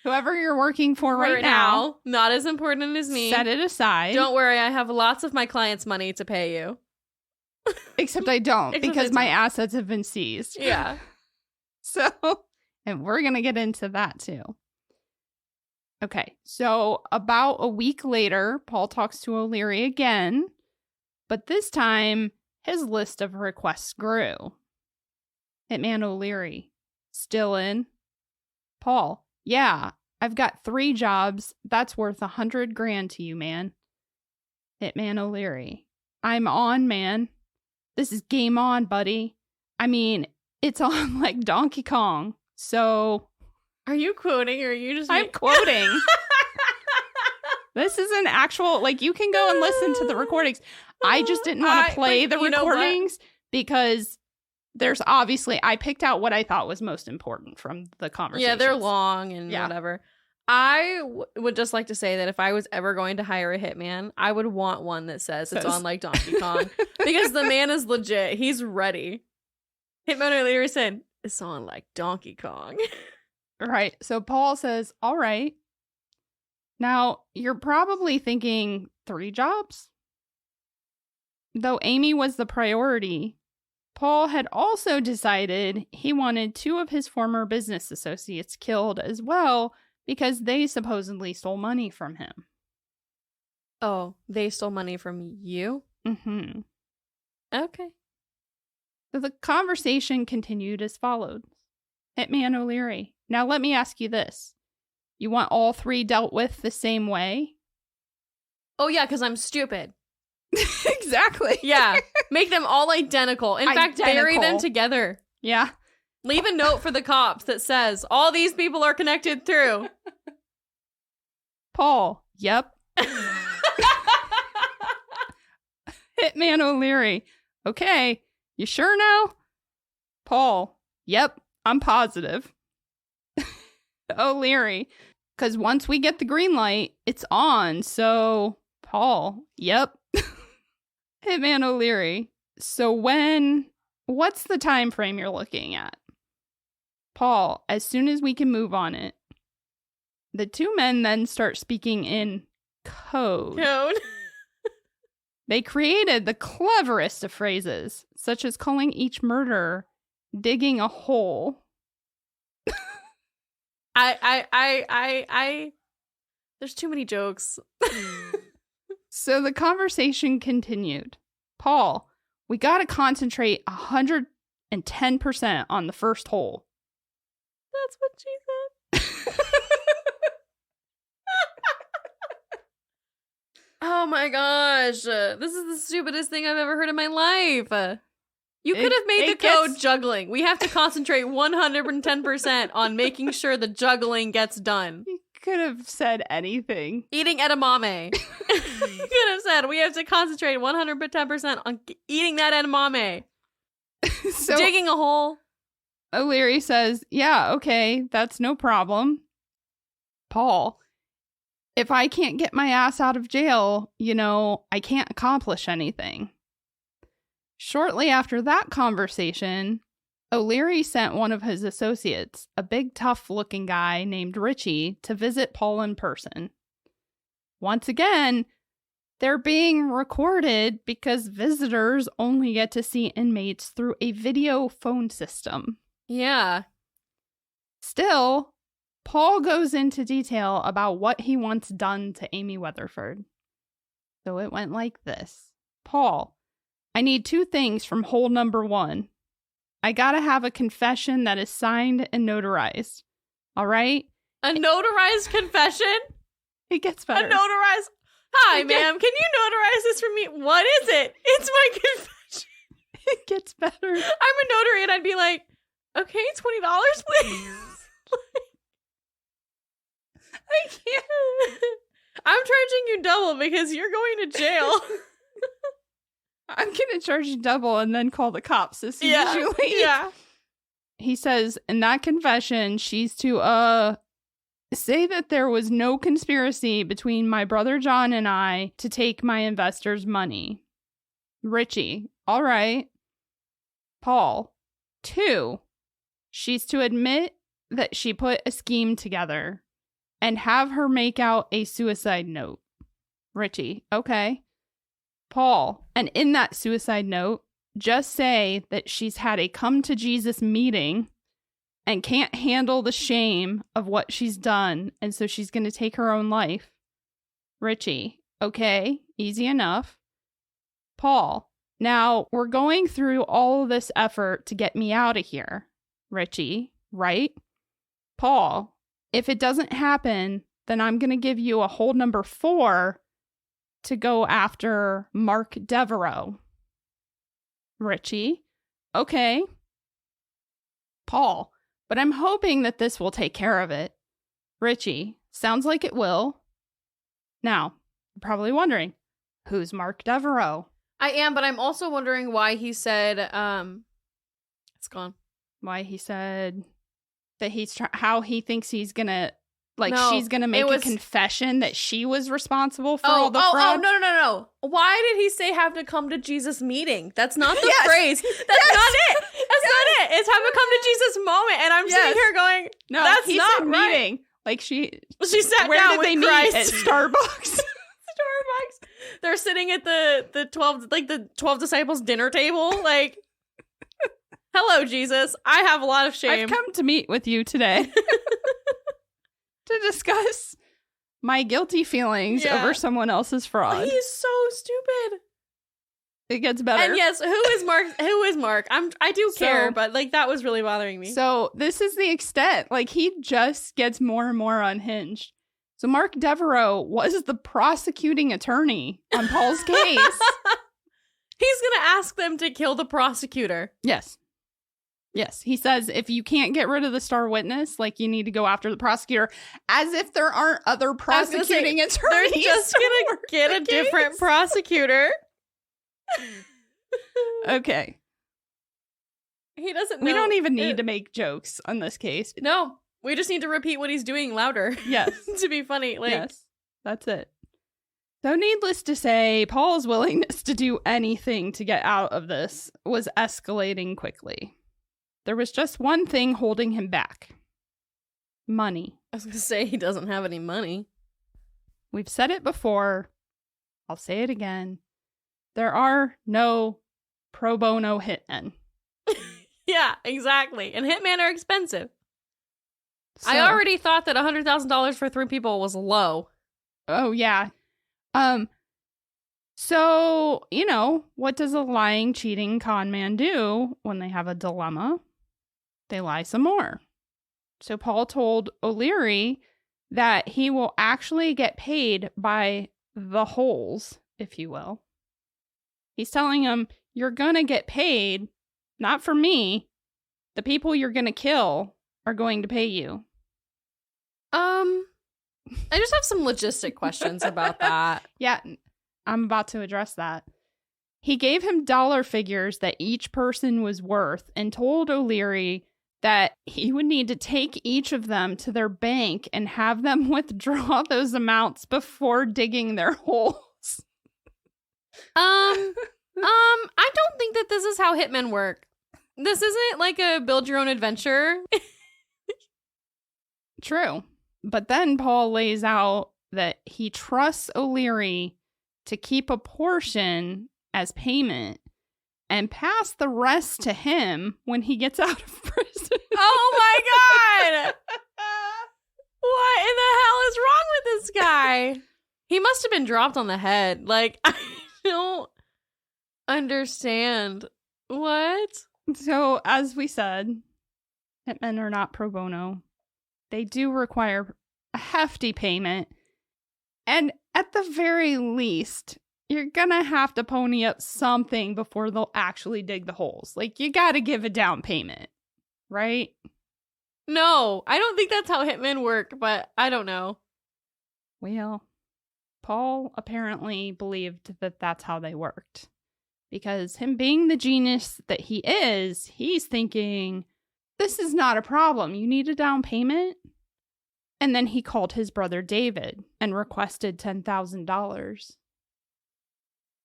Whoever you're working for right now. Not as important as me. Set it aside. Don't worry, I have lots of my clients' money to pay you. Except I don't, because my assets have been seized. Yeah. So, and we're going to get into that too. Okay, so about a week later, Paul talks to O'Leary again, but this time his list of requests grew. Hitman O'Leary, still in? Paul, yeah, I've got 3 jobs. That's worth $100,000 to you, man. Hitman O'Leary, I'm on, man. This is game on, buddy. I mean, it's on like Donkey Kong. So... Are you quoting or are you just... I'm quoting. This is an actual... Like, you can go and listen to the recordings. I just didn't want to play the recordings because there's obviously... I picked out what I thought was most important from the conversation. Yeah, they're long and whatever. I would just like to say that if I was ever going to hire a hitman, I would want one that says it's on like Donkey Kong. Because the man is legit. He's ready. Hitman O'Leary said, it's on like Donkey Kong. Right. So Paul says, all right. Now, you're probably thinking 3 jobs? Though Amy was the priority, Paul had also decided he wanted 2 of his former business associates killed as well because they supposedly stole money from him. Oh, they stole money from you? Mm-hmm. Okay. So the conversation continued as follows. Hitman O'Leary, now let me ask you this. You want all 3 dealt with the same way? Oh, yeah, because I'm stupid. Exactly. Yeah. Make them all identical. In fact, bury them together. Yeah. Leave a note for the cops that says, all these people are connected through. Paul, yep. Hitman O'Leary, okay. You sure now? Paul, yep. I'm positive. O'Leary, because once we get the green light, it's on. So, Paul, yep. Hitman O'Leary, so what's the time frame you're looking at? Paul, as soon as we can move on it. The 2 men then start speaking in code. They created the cleverest of phrases, such as calling each murderer digging a hole. There's too many jokes. So the conversation continued. Paul, we gotta concentrate 110% on the first hole. That's what she said. Oh my gosh. This is the stupidest thing I've ever heard in my life. You could have made the code juggling. We have to concentrate 110% on making sure the juggling gets done. You could have said anything. Eating edamame. You could have said we have to concentrate 110% on eating that edamame. So, digging a hole. O'Leary says, yeah, okay, that's no problem. Paul, if I can't get my ass out of jail, I can't accomplish anything. Shortly after that conversation, O'Leary sent one of his associates, a big tough-looking guy named Richie, to visit Paul in person. Once again, they're being recorded because visitors only get to see inmates through a video phone system. Yeah. Still, Paul goes into detail about what he wants done to Amy Weatherford. So it went like this. Paul, I need 2 things from hole number 1. I gotta have a confession that is signed and notarized. All right? A notarized confession? It gets better. A notarized... Hi, ma'am. Can you notarize this for me? What is it? It's my confession. It gets better. I'm a notary and I'd be like, okay, $20, please. I can't. I'm charging you double because you're going to jail. I'm going to charge you double and then call the cops as soon as you leave. Yeah. He says, in that confession, she's to, say that there was no conspiracy between my brother John and I to take my investors' money. Richie, all right. Paul, 2, she's to admit that she put a scheme together and have her make out a suicide note. Richie, okay. Paul, and in that suicide note, just say that she's had a come to Jesus meeting and can't handle the shame of what she's done, and so she's going to take her own life. Richie, okay, easy enough. Paul, Now, we're going through all this effort to get me out of here, Richie, right? Paul, if it doesn't happen, then I'm going to give you a hold number 4 to go after Mark Devereaux. Richie, okay. Paul, but I'm hoping that this will take care of it. Richie, sounds like it will. Now, you're probably wondering, who's Mark Devereaux? I am, but I'm also wondering why he said, it's gone. Why he said that how he thinks he's gonna, she's gonna make a confession that she was responsible for all the fraud. No. Why did he say have to come to Jesus meeting? That's not the phrase. That's not it. That's not it. It's have to come to Jesus moment. And I'm sitting here going, no, that's not right. Meeting. Like she sat where down did with they Christ. meet? At Starbucks. Starbucks. They're sitting at the 12 disciples dinner table. Like, hello, Jesus. I have a lot of shame. I've come to meet with you today to discuss my guilty feelings over someone else's fraud. He's so stupid. It gets better. And yes, who is Mark? Who is Mark? I do care, but that was really bothering me. So this is the extent. He just gets more and more unhinged. So Mark Devereaux was the prosecuting attorney on Paul's case. He's going to ask them to kill the prosecutor. Yes. He says if you can't get rid of the star witness, you need to go after the prosecutor, as if there aren't other prosecuting attorneys. They're just going to get a different prosecutor. Okay. He doesn't know. We don't even need to make jokes on this case. No. We just need to repeat what he's doing louder. Yes. To be funny. Yes. That's it. So needless to say, Paul's willingness to do anything to get out of this was escalating quickly. There was just one thing holding him back. Money. I was going to say he doesn't have any money. We've said it before. I'll say it again. There are no pro bono hitmen. Yeah, exactly. And hitmen are expensive. So, I already thought that $100,000 for 3 people was low. Oh, yeah. So, what does a lying, cheating con man do when they have a dilemma? They lie some more. So Paul told O'Leary that he will actually get paid by the holes, if you will. He's telling him, you're going to get paid, not for me. The people you're going to kill are going to pay you. I just have some logistic questions about that. Yeah, I'm about to address that. He gave him dollar figures that each person was worth and told O'Leary that he would need to take each of them to their bank and have them withdraw those amounts before digging their holes. I don't think that this is how hitmen work. This isn't like a build your own adventure. True. But then Paul lays out that he trusts O'Leary to keep a portion as payment and pass the rest to him when he gets out of prison. Oh my God! What in the hell is wrong with this guy? He must have been dropped on the head. I don't understand. What? So, as we said, hitmen are not pro bono. They do require a hefty payment. And at the very least, you're gonna have to pony up something before they'll actually dig the holes. You gotta give a down payment, right? No, I don't think that's how hitmen work, but I don't know. Well, Paul apparently believed that that's how they worked. Because him being the genius that he is, he's thinking, this is not a problem. You need a down payment? And then he called his brother David and requested $10,000.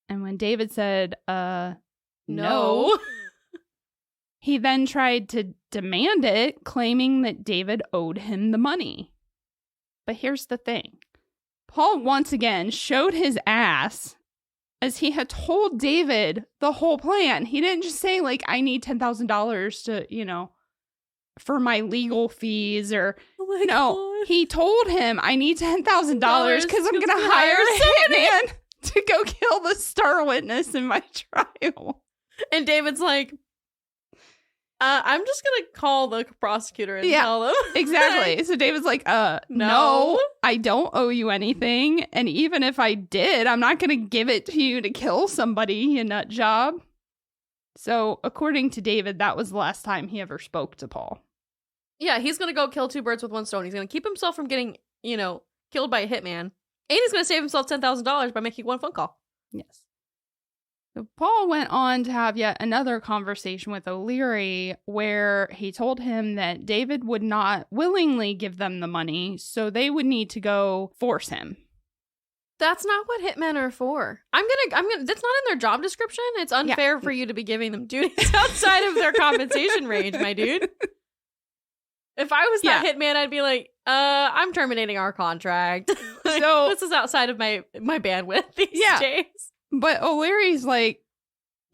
And when David said, no, he then tried to demand it, claiming that David owed him the money. But here's the thing. Paul once again showed his ass, as he had told David the whole plan. He didn't just say, I need $10,000 to, for my legal fees or... God. He told him, I need $10,000 because I'm going to hire a hitman. to go kill the star witness in my trial. And David's like, I'm just gonna call the prosecutor and tell them. Exactly. So David's like, no, I don't owe you anything. And even if I did, I'm not gonna give it to you to kill somebody, you nut job. So according to David, that was the last time he ever spoke to Paul. Yeah, he's gonna go kill two birds with one stone. He's gonna keep himself from getting, killed by a hitman. And he's gonna save himself $10,000 by making one phone call. Yes. So Paul went on to have yet another conversation with O'Leary where he told him that David would not willingly give them the money, so they would need to go force him. That's not what hitmen are for. I'm gonna. That's not in their job description. It's unfair for you to be giving them duties outside of their compensation range, my dude. If I was that hitman, I'd be like, I'm terminating our contract. So this is outside of my bandwidth these days. But O'Leary's like,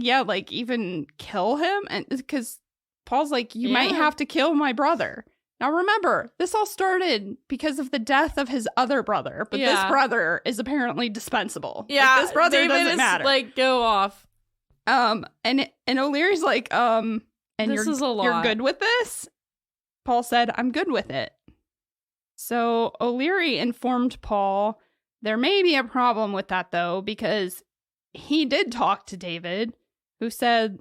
even kill him? And because Paul's like, you might have to kill my brother. Now remember, this all started because of the death of his other brother, but this brother is apparently dispensable. Yeah, like, this brother David doesn't matter. Like, go off. And O'Leary's like, and this is a lot. You're good with this? Paul said, I'm good with it. So O'Leary informed Paul there may be a problem with that though, because he did talk to David, who said,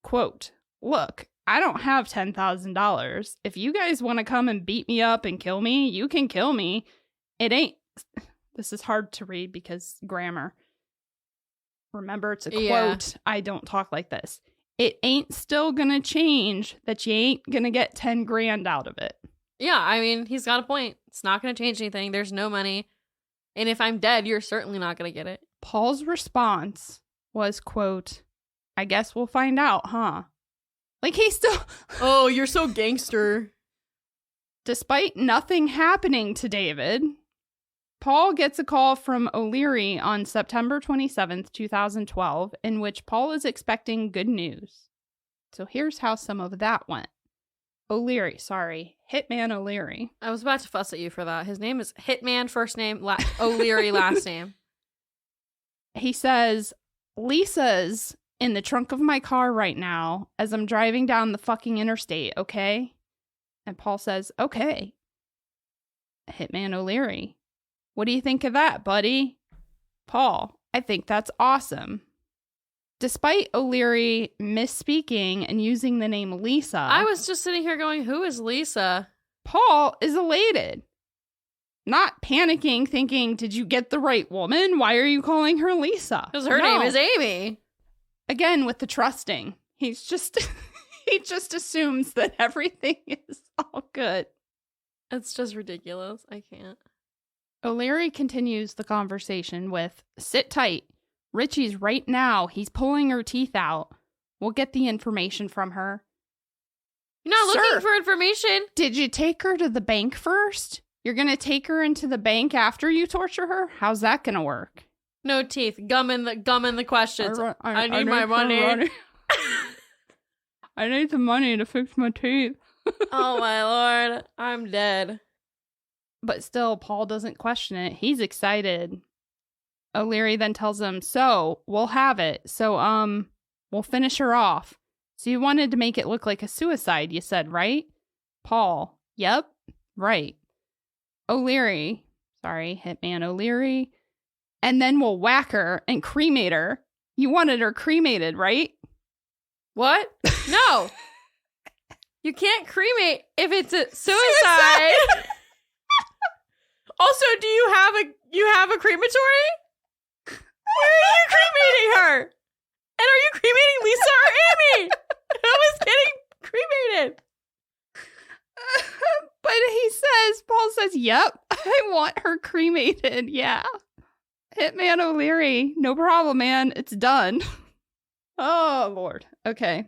quote, look, I don't have $10,000. If you guys want to come and beat me up and kill me, you can kill me. It ain't. This is hard to read because grammar. Remember, it's a quote. I don't talk like this. It ain't still gonna change that you ain't gonna get 10 grand out of it. Yeah, I mean, he's got a point. It's not gonna change anything. There's no money. And if I'm dead, you're certainly not gonna get it. Paul's response was, quote, I guess we'll find out, huh? Like, he still... Oh, you're so gangster. Despite nothing happening to David, Paul gets a call from O'Leary on September 27th, 2012, in which Paul is expecting good news. So here's how some of that went. Hitman O'Leary. I was about to fuss at you for that. His name is Hitman, first name, O'Leary, last name. He says, Lisa's in the trunk of my car right now as I'm driving down the fucking interstate, okay? And Paul says, okay. Hitman O'Leary. What do you think of that, buddy? Paul, I think that's awesome. Despite O'Leary misspeaking and using the name Lisa, I was just sitting here going, who is Lisa? Paul is elated. Not panicking, thinking, did you get the right woman? Why are you calling her Lisa? Because her name is Amy. Again, with the trusting. He just assumes that everything is all good. It's just ridiculous. I can't. O'Leary continues the conversation with, sit tight. Richie's right now. He's pulling her teeth out. We'll get the information from her. You're not looking for information. Did you take her to the bank first? You're going to take her into the bank after you torture her? How's that going to work? No teeth. Gum in the questions. I need my money. I need the money to fix my teeth. Oh my lord. I'm dead. But still, Paul doesn't question it. He's excited. O'Leary then tells him, so, we'll have it. So, we'll finish her off. So you wanted to make it look like a suicide, you said, right? Paul, yep, right. O'Leary, Hitman O'Leary. And then we'll whack her and cremate her. You wanted her cremated, right? What? No. You can't cremate if it's a suicide. Also, do you have a crematory? Where are you cremating her? And are you cremating Lisa or Amy? Who is getting cremated? But Paul says, yep, I want her cremated. Yeah. Hitman O'Leary, no problem, man. It's done. Oh, Lord. Okay.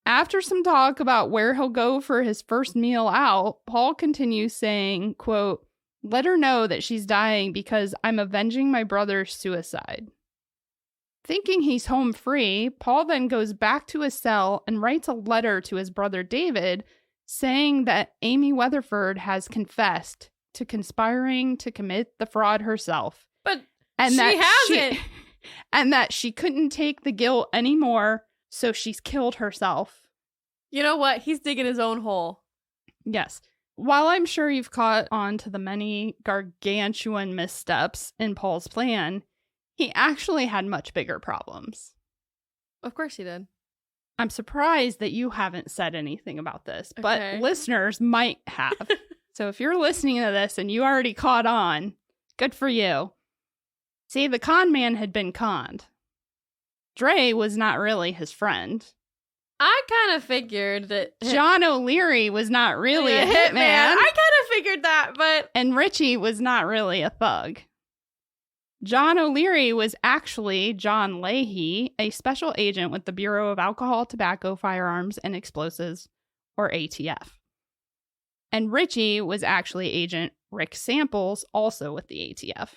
After some talk about where he'll go for his first meal out, Paul continues saying, quote, let her know that she's dying because I'm avenging my brother's suicide. Thinking he's home free, Paul then goes back to his cell and writes a letter to his brother David saying that Amy Weatherford has confessed to conspiring to commit the fraud herself. But And she that hasn't. And that she couldn't take the guilt anymore, so she's killed herself. You know what? He's digging his own hole. Yes. While I'm sure you've caught on to the many gargantuan missteps in Paul's plan, he actually had much bigger problems. Of course he did. I'm surprised that you haven't said anything about this, but Okay. listeners might have. So if you're listening to this and you already caught on, good for you. See, the con man had been conned. Dre was not really his friend. I kind of figured that John O'Leary was not really a hitman. I kind of figured that, but... And Richie was not really a thug. John O'Leary was actually John Leahy, a special agent with the Bureau of Alcohol, Tobacco, Firearms, and Explosives, or ATF. And Richie was actually Agent Rick Samples, also with the ATF.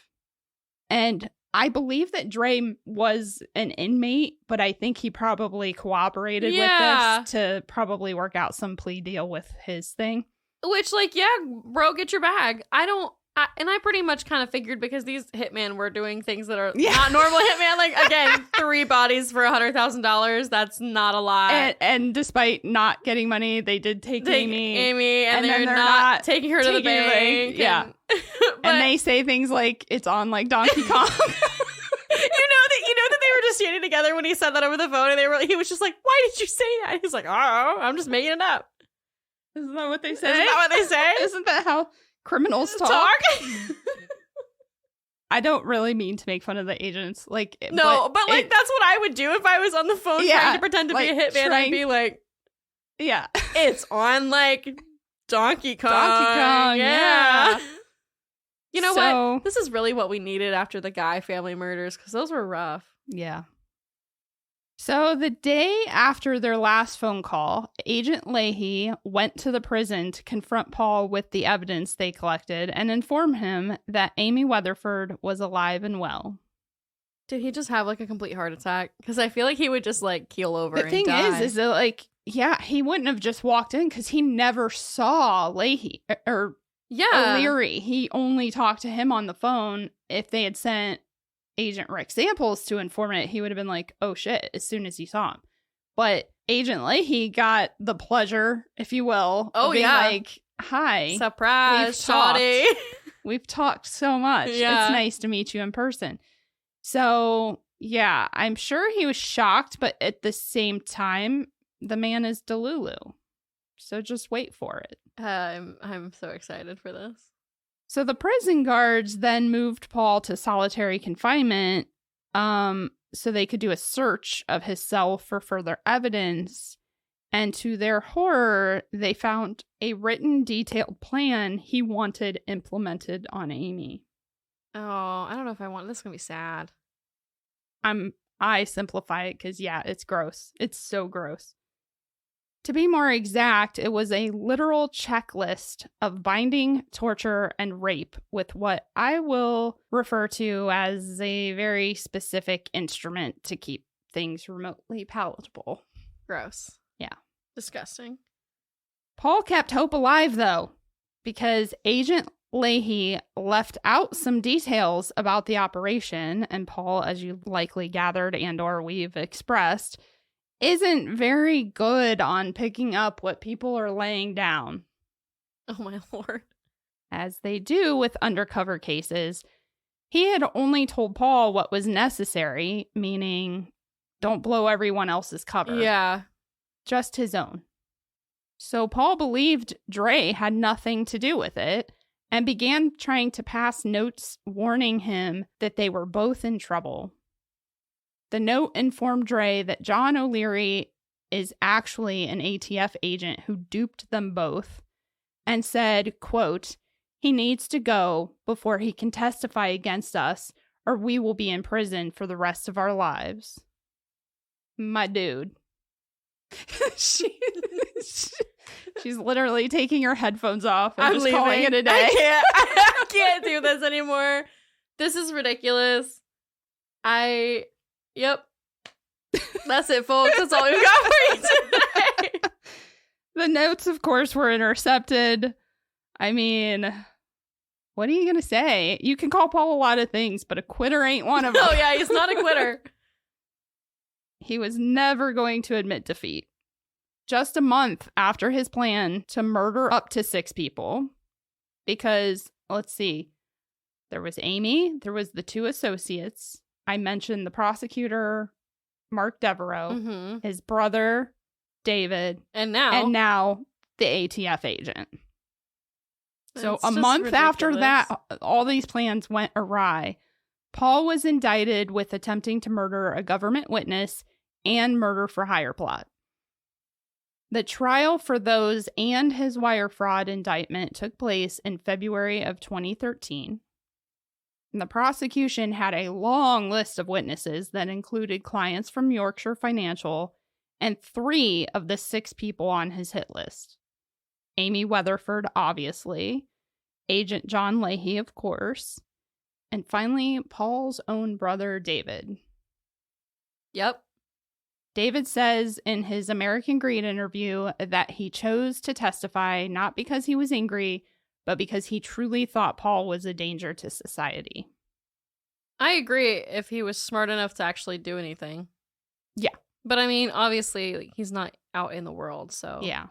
And I believe that Dre was an inmate, but I think he probably cooperated with this to probably work out some plea deal with his thing. Which, like, yeah, bro, get your bag. I pretty much kind of figured because these hitmen were doing things that are not normal hitman. Like, again, 3 bodies for $100,000. That's not a lot. And despite not getting money, they did take Amy. And they're not taking her to the bank. Yeah. And they say things like, it's on like Donkey Kong. You know that they were just standing together when he said that over the phone, and he was just like, "Why did you say that?" He's like, "Oh, I'm just making it up." Isn't that what they say? Isn't that what they say? Isn't that how criminals talk? I don't really mean to make fun of the agents. Like, no, but like that's what I would do if I was on the phone trying to pretend to be a hitman. I'd be like, "Yeah, it's on like Donkey Kong." Donkey Kong, yeah. You know what? This is really what we needed after the Guy family murders, because those were rough. Yeah. So the day after their last phone call, Agent Leahy went to the prison to confront Paul with the evidence they collected and inform him that Amy Weatherford was alive and well. Did he just have like a complete heart attack? Because I feel like he would just like keel over and die. The thing is that like, yeah, he wouldn't have just walked in because he never saw Leahy or O'Leary. He only talked to him on the phone. If they had sent Agent Rick Samples to inform it, he would have been like, oh shit, as soon as he saw him. But Agent Leahy got the pleasure, if you will, of being like, hi. Surprise, shawty. We've talked so much. Yeah. It's nice to meet you in person. So, yeah, I'm sure he was shocked, but at the same time, the man is Delulu. So just wait for it. I'm so excited for this. So the prison guards then moved Paul to solitary confinement so they could do a search of his cell for further evidence. And to their horror, they found a written detailed plan he wanted implemented on Amy. Oh, I don't know if I want this. Is going to be sad. I simplify it because, yeah, it's gross. It's so gross. To be more exact, it was a literal checklist of binding, torture, and rape with what I will refer to as a very specific instrument to keep things remotely palatable. Gross. Yeah. Disgusting. Paul kept hope alive, though, because Agent Leahy left out some details about the operation, and Paul, as you likely gathered and or we've expressed, isn't very good on picking up what people are laying down. Oh my lord. As they do with undercover cases, he had only told Paul what was necessary, meaning don't blow everyone else's cover. Yeah. Just his own. So Paul believed Dre had nothing to do with it and began trying to pass notes warning him that they were both in trouble. The note informed Dre that John O'Leary is actually an ATF agent who duped them both and said, quote, he needs to go before he can testify against us or we will be in prison for the rest of our lives. My dude. She's literally taking her headphones off and just calling it a day. I can't do this anymore. This is ridiculous. Yep. That's it, folks. That's all we've got for you today. The notes, of course, were intercepted. I mean, What are you going to say? You can call Paul a lot of things, but a quitter ain't one of them. Oh, yeah, he's not a quitter. He was never going to admit defeat. Just a month after his plan to murder up to 6 people, because, let's see, there was Amy, there was the 2 associates. I mentioned the prosecutor, Mark Devereaux, his brother, David, and now the ATF agent. So a month ridiculous. After that, all these plans went awry. Paul was indicted with attempting to murder a government witness and murder for hire plot. The trial for those and his wire fraud indictment took place in February of 2013. And the prosecution had a long list of witnesses that included clients from Yorkshire Financial and 3 of the 6 people on his hit list. Amy Weatherford, obviously, Agent John Leahy, of course, and finally, Paul's own brother, David. Yep. David says in his American Greed interview that he chose to testify not because he was angry, but because he truly thought Paul was a danger to society. I agree if he was smart enough to actually do anything. Yeah. But I mean, obviously, he's not out in the world, so. Yeah.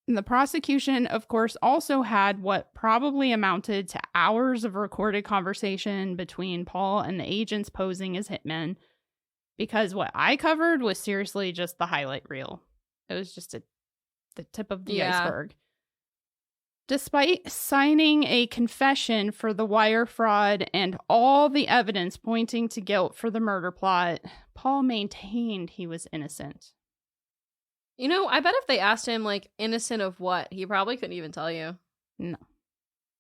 And the prosecution, of course, also had what probably amounted to hours of recorded conversation between Paul and the agents posing as hitmen. Because what I covered was seriously just the highlight reel. It was just the tip of the iceberg. Despite signing a confession for the wire fraud and all the evidence pointing to guilt for the murder plot, Paul maintained he was innocent. You know, I bet if they asked him, like, innocent of what, he probably couldn't even tell you. No.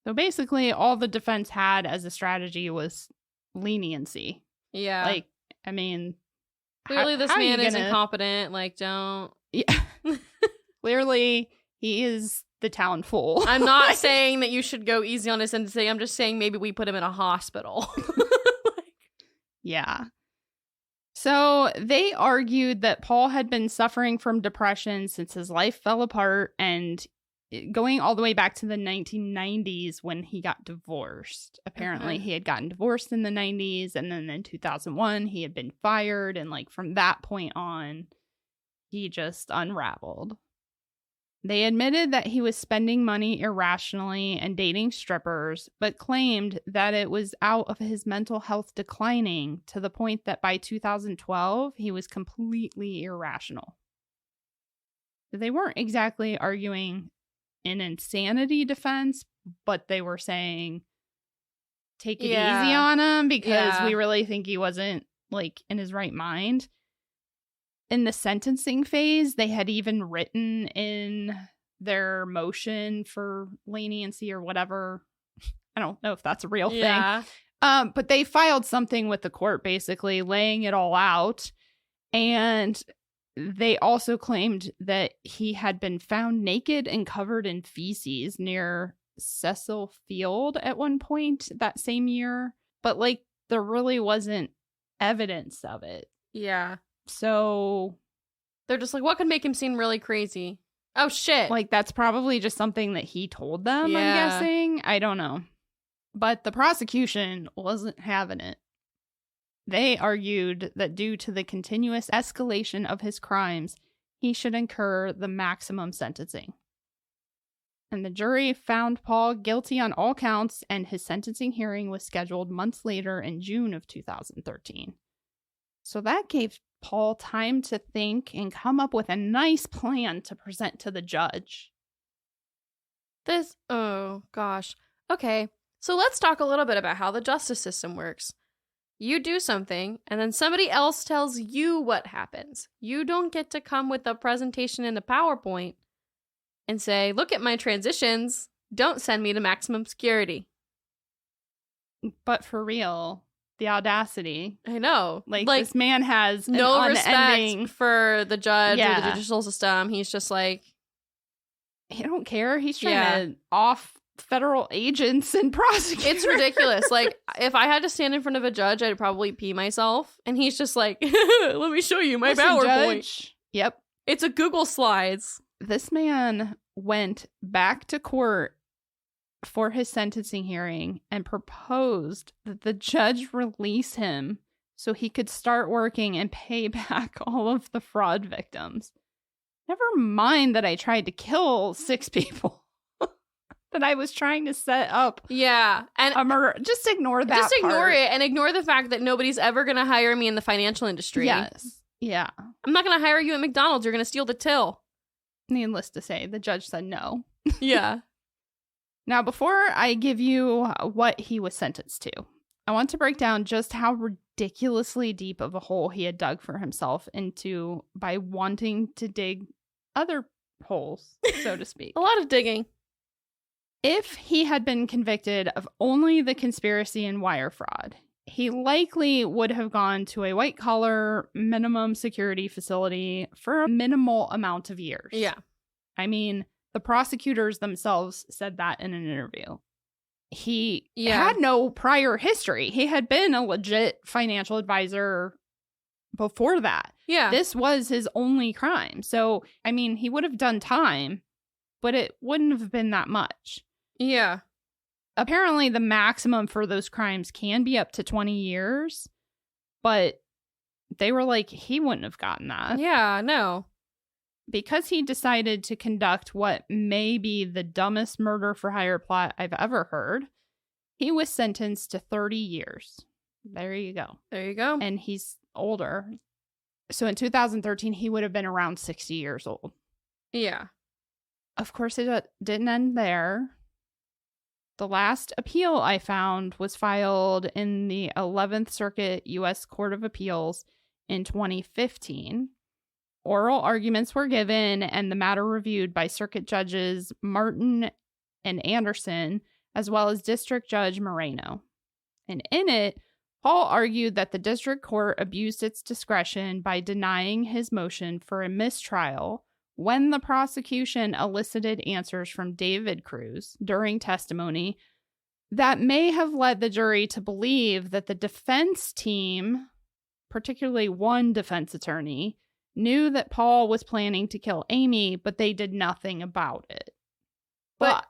So basically, all the defense had as a strategy was leniency. Yeah. Like, I mean... Clearly, this man is incompetent. Like, don't. Yeah. Clearly, he is the town fool. I'm not saying that you should go easy on his sentencing. I'm just saying maybe we put him in a hospital. Yeah. So they argued that Paul had been suffering from depression since his life fell apart and going all the way back to the 1990s when he got divorced. Apparently, he had gotten divorced in the 90s, and then in 2001, he had been fired, and like from that point on, he just unraveled. They admitted that he was spending money irrationally and dating strippers, but claimed that it was out of his mental health declining to the point that by 2012, he was completely irrational. They weren't exactly arguing an insanity defense, but they were saying, take it easy on him because we really think he wasn't like in his right mind. In the sentencing phase, they had even written in their motion for leniency or whatever. I don't know if that's a real thing. But they filed something with the court basically laying it all out. And they also claimed that he had been found naked and covered in feces near Cecil Field at one point that same year. But like there really wasn't evidence of it. Yeah. So they're just like, what could make him seem really crazy? Oh, shit. Like, that's probably just something that he told them, I'm guessing. I don't know. But the prosecution wasn't having it. They argued that due to the continuous escalation of his crimes, he should incur the maximum sentencing. And the jury found Paul guilty on all counts, and his sentencing hearing was scheduled months later in June of 2013. So that gave Paul time to think and come up with a nice plan to present to the judge. Oh gosh. Okay, so let's talk a little bit about how the justice system works. You do something, and then somebody else tells you what happens. You don't get to come with a presentation in a PowerPoint and say, look at my transitions. Don't send me to maximum security. But for real, the audacity. I know. Like this man has no respect for the judge or the judicial system. He's just like... He don't care. He's trying to off federal agents and prosecutors. It's ridiculous. Like, if I had to stand in front of a judge, I'd probably pee myself. And he's just like, let me show you my PowerPoint. Judge. Yep. It's a Google Slides. This man went back to court for his sentencing hearing and proposed that the judge release him so he could start working and pay back all of the fraud victims. Never mind that I tried to kill 6 people. That I was trying to set up. Yeah. And a murder. Just ignore that. Just ignore it and ignore the fact that nobody's ever going to hire me in the financial industry. Yes. Yeah. I'm not going to hire you at McDonald's. You're going to steal the till. Needless to say, the judge said no. Yeah. Now, before I give you what he was sentenced to, I want to break down just how ridiculously deep of a hole he had dug for himself into by wanting to dig other holes, so to speak. A lot of digging. If he had been convicted of only the conspiracy and wire fraud, he likely would have gone to a white-collar minimum security facility for a minimal amount of years. Yeah. I mean, the prosecutors themselves said that in an interview. He had no prior history. He had been a legit financial advisor before that. Yeah. This was his only crime. So, I mean, he would have done time, but it wouldn't have been that much. Yeah. Apparently, the maximum for those crimes can be up to 20 years, but they were like, he wouldn't have gotten that. Yeah, no. Because he decided to conduct what may be the dumbest murder for hire plot I've ever heard, he was sentenced to 30 years. There you go. There you go. And he's older. So in 2013, he would have been around 60 years old. Yeah. Of course, it didn't end there. The last appeal I found was filed in the 11th Circuit U.S. Court of Appeals in 2015. Oral arguments were given and the matter reviewed by Circuit Judges Martin and Anderson, as well as District Judge Moreno. And in it, Paul argued that the district court abused its discretion by denying his motion for a mistrial when the prosecution elicited answers from David Kruse during testimony that may have led the jury to believe that the defense team, particularly one defense attorney, knew that Paul was planning to kill Amy, but they did nothing about it. But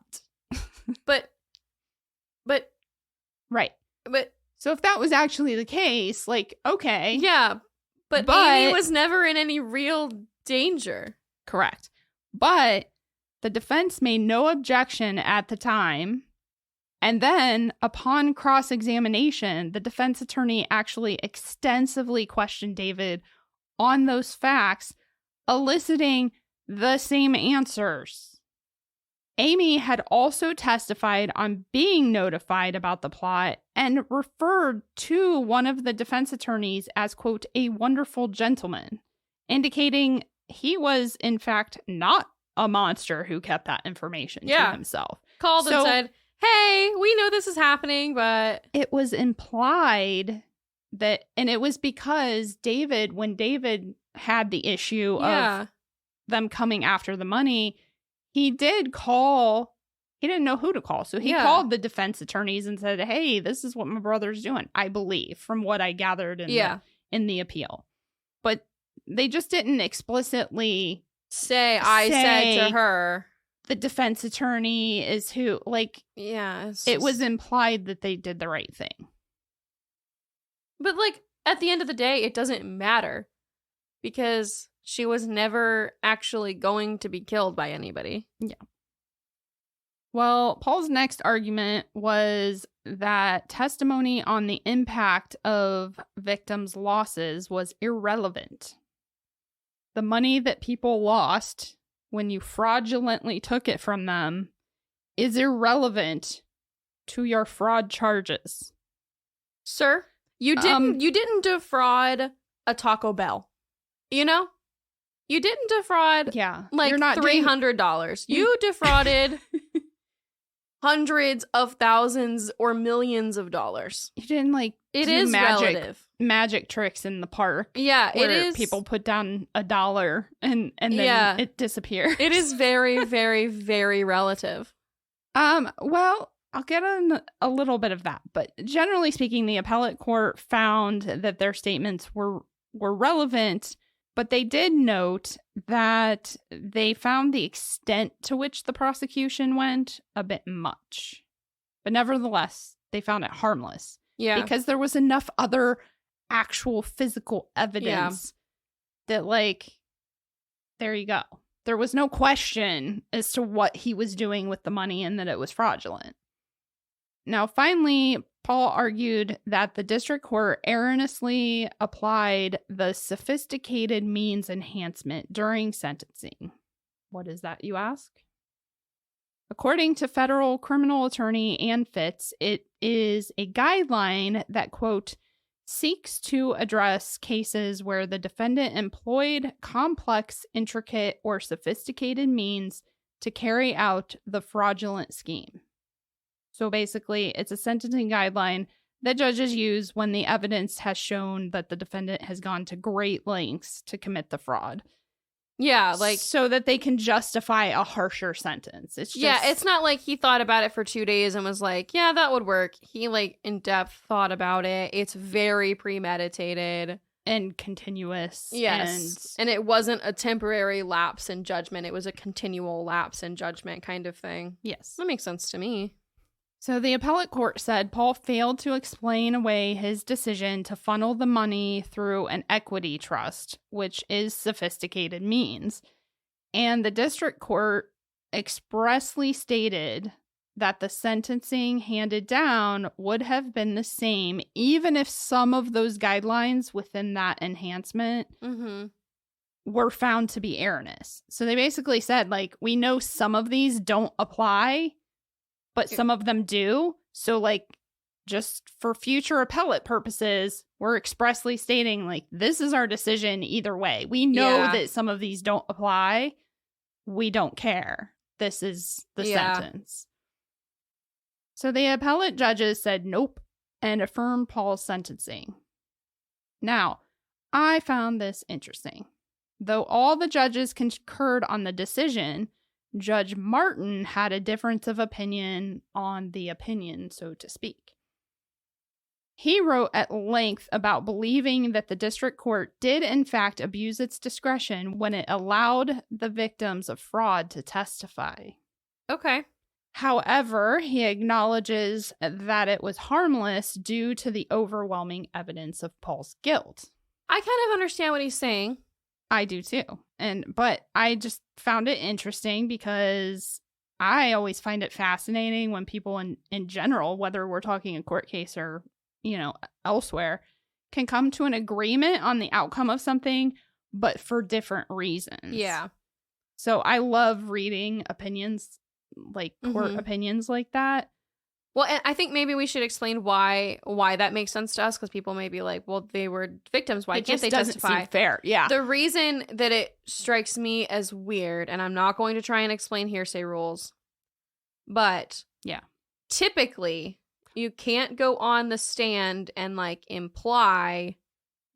right. But so if that was actually the case, like, okay. Yeah, but Amy was never in any real danger. Correct. But the defense made no objection at the time. And then upon cross-examination, the defense attorney actually extensively questioned David on those facts, eliciting the same answers. Amy had also testified on being notified about the plot and referred to one of the defense attorneys as, quote, a wonderful gentleman, indicating he was, in fact, not a monster who kept that information to himself. Called and said, hey, we know this is happening, but... It was implied that, and it was because David, when David had the issue of them coming after the money, he did call, he didn't know who to call. So he called the defense attorneys and said, hey, this is what my brother's doing, I believe, from what I gathered in the appeal. But they just didn't explicitly say I said to her. The defense attorney is who, like, it was implied that they did the right thing. But, like, at the end of the day, it doesn't matter because she was never actually going to be killed by anybody. Yeah. Well, Paul's next argument was that testimony on the impact of victims' losses was irrelevant. The money that people lost when you fraudulently took it from them is irrelevant to your fraud charges. Sir, you didn't defraud a Taco Bell. You know? You didn't defraud like $300. You defrauded hundreds of thousands or millions of dollars. You didn't it is magic tricks in the park. Yeah, where it is. People put down $1 and then it disappears. It is very, very, very relative. Well, I'll get on a little bit of that, but generally speaking, the appellate court found that their statements were relevant But they did note that they found the extent to which the prosecution went a bit much. But nevertheless, they found it harmless. Yeah. Because there was enough other actual physical evidence that, like, there you go. There was no question as to what he was doing with the money and that it was fraudulent. Now, finally, Paul argued that the district court erroneously applied the sophisticated means enhancement during sentencing. What is that, you ask? According to federal criminal attorney Ann Fitz, it is a guideline that, quote, seeks to address cases where the defendant employed complex, intricate, or sophisticated means to carry out the fraudulent scheme. So basically, it's a sentencing guideline that judges use when the evidence has shown that the defendant has gone to great lengths to commit the fraud. Yeah, like... so that they can justify a harsher sentence. It's just... Yeah, it's not like he thought about it for 2 days and was like, yeah, that would work. He, like, in depth thought about it. It's very premeditated. And continuous. Yes. And it wasn't a temporary lapse in judgment. It was a continual lapse in judgment kind of thing. Yes. That makes sense to me. So the appellate court said Paul failed to explain away his decision to funnel the money through an equity trust, which is sophisticated means. And the district court expressly stated that the sentencing handed down would have been the same, even if some of those guidelines within that enhancement were found to be erroneous. So they basically said, like, we know some of these don't apply, but some of them do. So, like, just for future appellate purposes, we're expressly stating, like, this is our decision either way. We know that some of these don't apply. We don't care. This is the sentence. So the appellate judges said nope and affirmed Paul's sentencing. Now, I found this interesting. Though all the judges concurred on the decision, Judge Martin had a difference of opinion on the opinion, so to speak. He wrote at length about believing that the district court did in fact abuse its discretion when it allowed the victims of fraud to testify. Okay. However, he acknowledges that it was harmless due to the overwhelming evidence of Paul's guilt. I kind of understand what he's saying. I do too. But I just found it interesting because I always find it fascinating when people in general, whether we're talking a court case or, you know, elsewhere, can come to an agreement on the outcome of something, but for different reasons. Yeah. So I love reading opinions, like court opinions like that. Well, and I think maybe we should explain why that makes sense to us, because people may be like, well, they were victims. Why can't they testify? Doesn't seem fair. Yeah. The reason that it strikes me as weird, and I'm not going to try and explain hearsay rules, but yeah, typically you can't go on the stand and like imply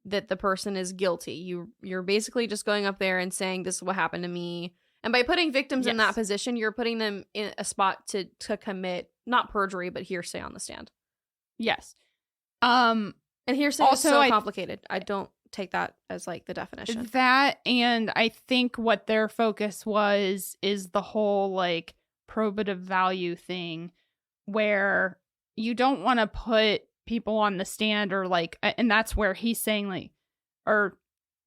that the person is guilty. You're basically just going up there and saying, this is what happened to me. And by putting victims in that position, you're putting them in a spot to commit not perjury, but hearsay on the stand. Yes. And hearsay also, is so complicated. I don't take that as like the definition. That, and I think what their focus is the whole like probative value thing, where you don't want to put people on the stand or like, and that's where he's saying like, or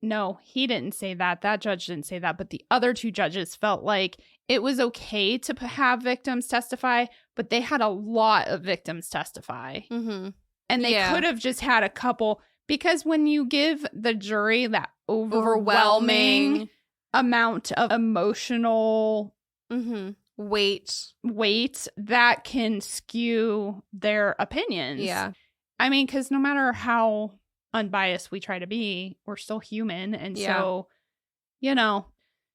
no, he didn't say that. That judge didn't say that. But the other two judges felt like it was okay to have victims testify, but they had a lot of victims testify. Mm-hmm. And they could have just had a couple, because when you give the jury that overwhelming amount of emotional weight, that can skew their opinions. Yeah. I mean, because no matter how unbiased we try to be, we're still human. And so, you know,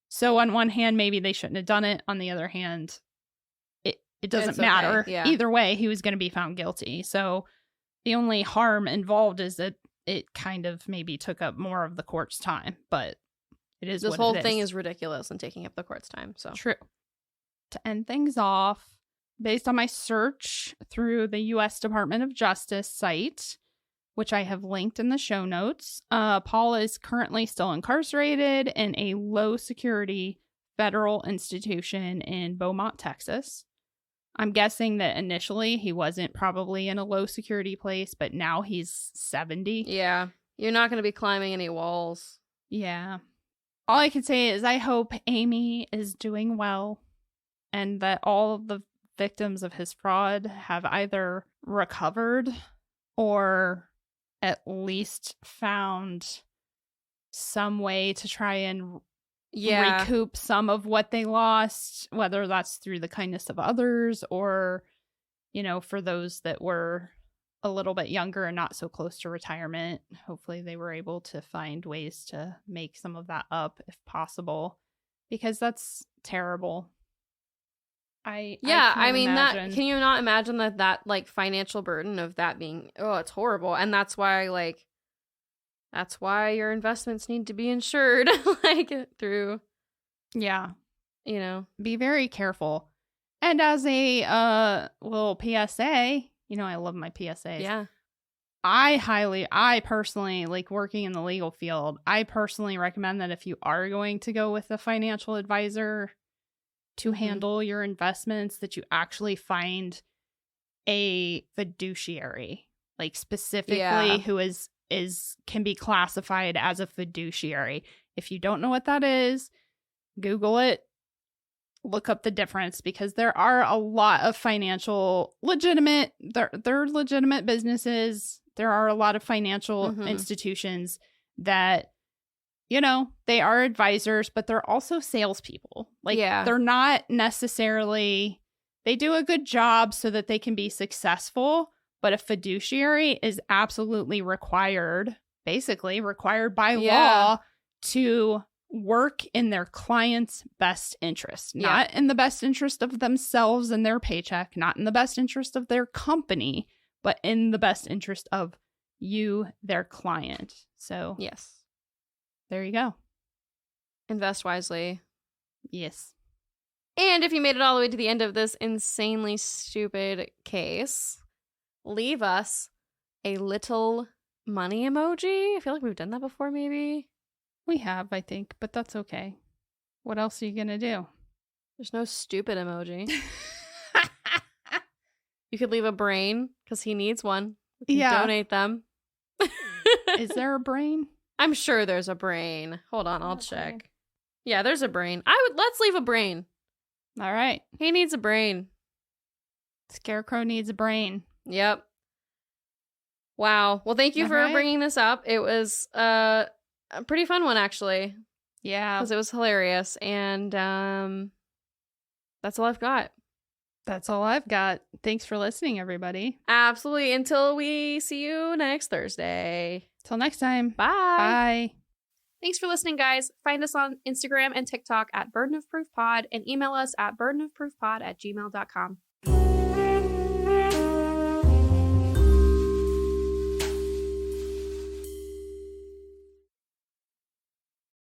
so on one hand, maybe they shouldn't have done it. On the other hand, it doesn't matter. Okay. Yeah. Either way, he was going to be found guilty. So the only harm involved is that it kind of maybe took up more of the court's time, but it is this what whole it thing is. is ridiculous and taking up the court's time. So true. To end things off, based on my search through the U.S. Department of Justice site, which I have linked in the show notes. Paul is currently still incarcerated in a low-security federal institution in Beaumont, Texas. I'm guessing that initially he wasn't probably in a low-security place, but now he's 70. Yeah, you're not going to be climbing any walls. Yeah. All I can say is I hope Amy is doing well and that all of the victims of his fraud have either recovered or at least found some way to try and recoup some of what they lost, whether that's through the kindness of others or, you know, for those that were a little bit younger and not so close to retirement. Hopefully they were able to find ways to make some of that up if possible, because that's terrible. I mean, that, can you not imagine that like financial burden of that being, it's horrible. And that's why your investments need to be insured, like through, be very careful. And as a little PSA, you know, I love my PSAs. Yeah. I personally, like working in the legal field, I personally recommend that if you are going to go with a financial advisor to handle your investments, that you actually find a fiduciary, like specifically who can be classified as a fiduciary. If you don't know what that is, Google it. Look up the difference, because there are a lot of financial legitimate, they're legitimate businesses. There are a lot of financial institutions that, you know, they are advisors, but they're also salespeople. Like, they're not necessarily, they do a good job so that they can be successful, but a fiduciary is absolutely required by law to work in their client's best interest, not in the best interest of themselves and their paycheck, not in the best interest of their company, but in the best interest of you, their client. So, yes, there you go. Invest wisely. Yes. And if you made it all the way to the end of this insanely stupid case, leave us a little money emoji. I feel like we've done that before, maybe. We have, I think, but that's okay. What else are you going to do? There's no stupid emoji. You could leave a brain, because he needs one. We can donate them. Is there a brain? I'm sure there's a brain. Hold on, I'll check. Yeah, there's a brain. Let's leave a brain. All right. He needs a brain. Scarecrow needs a brain. Yep. Wow. Well, thank you for bringing this up. It was a pretty fun one, actually. Yeah. Because it was hilarious. And that's all I've got. That's all I've got. Thanks for listening, everybody. Absolutely. Until we see you next Thursday. Till next time. Bye. Bye. Thanks for listening, guys. Find us on Instagram and TikTok at Burden of Proof Pod and email us at burdenofproofpod@gmail.com.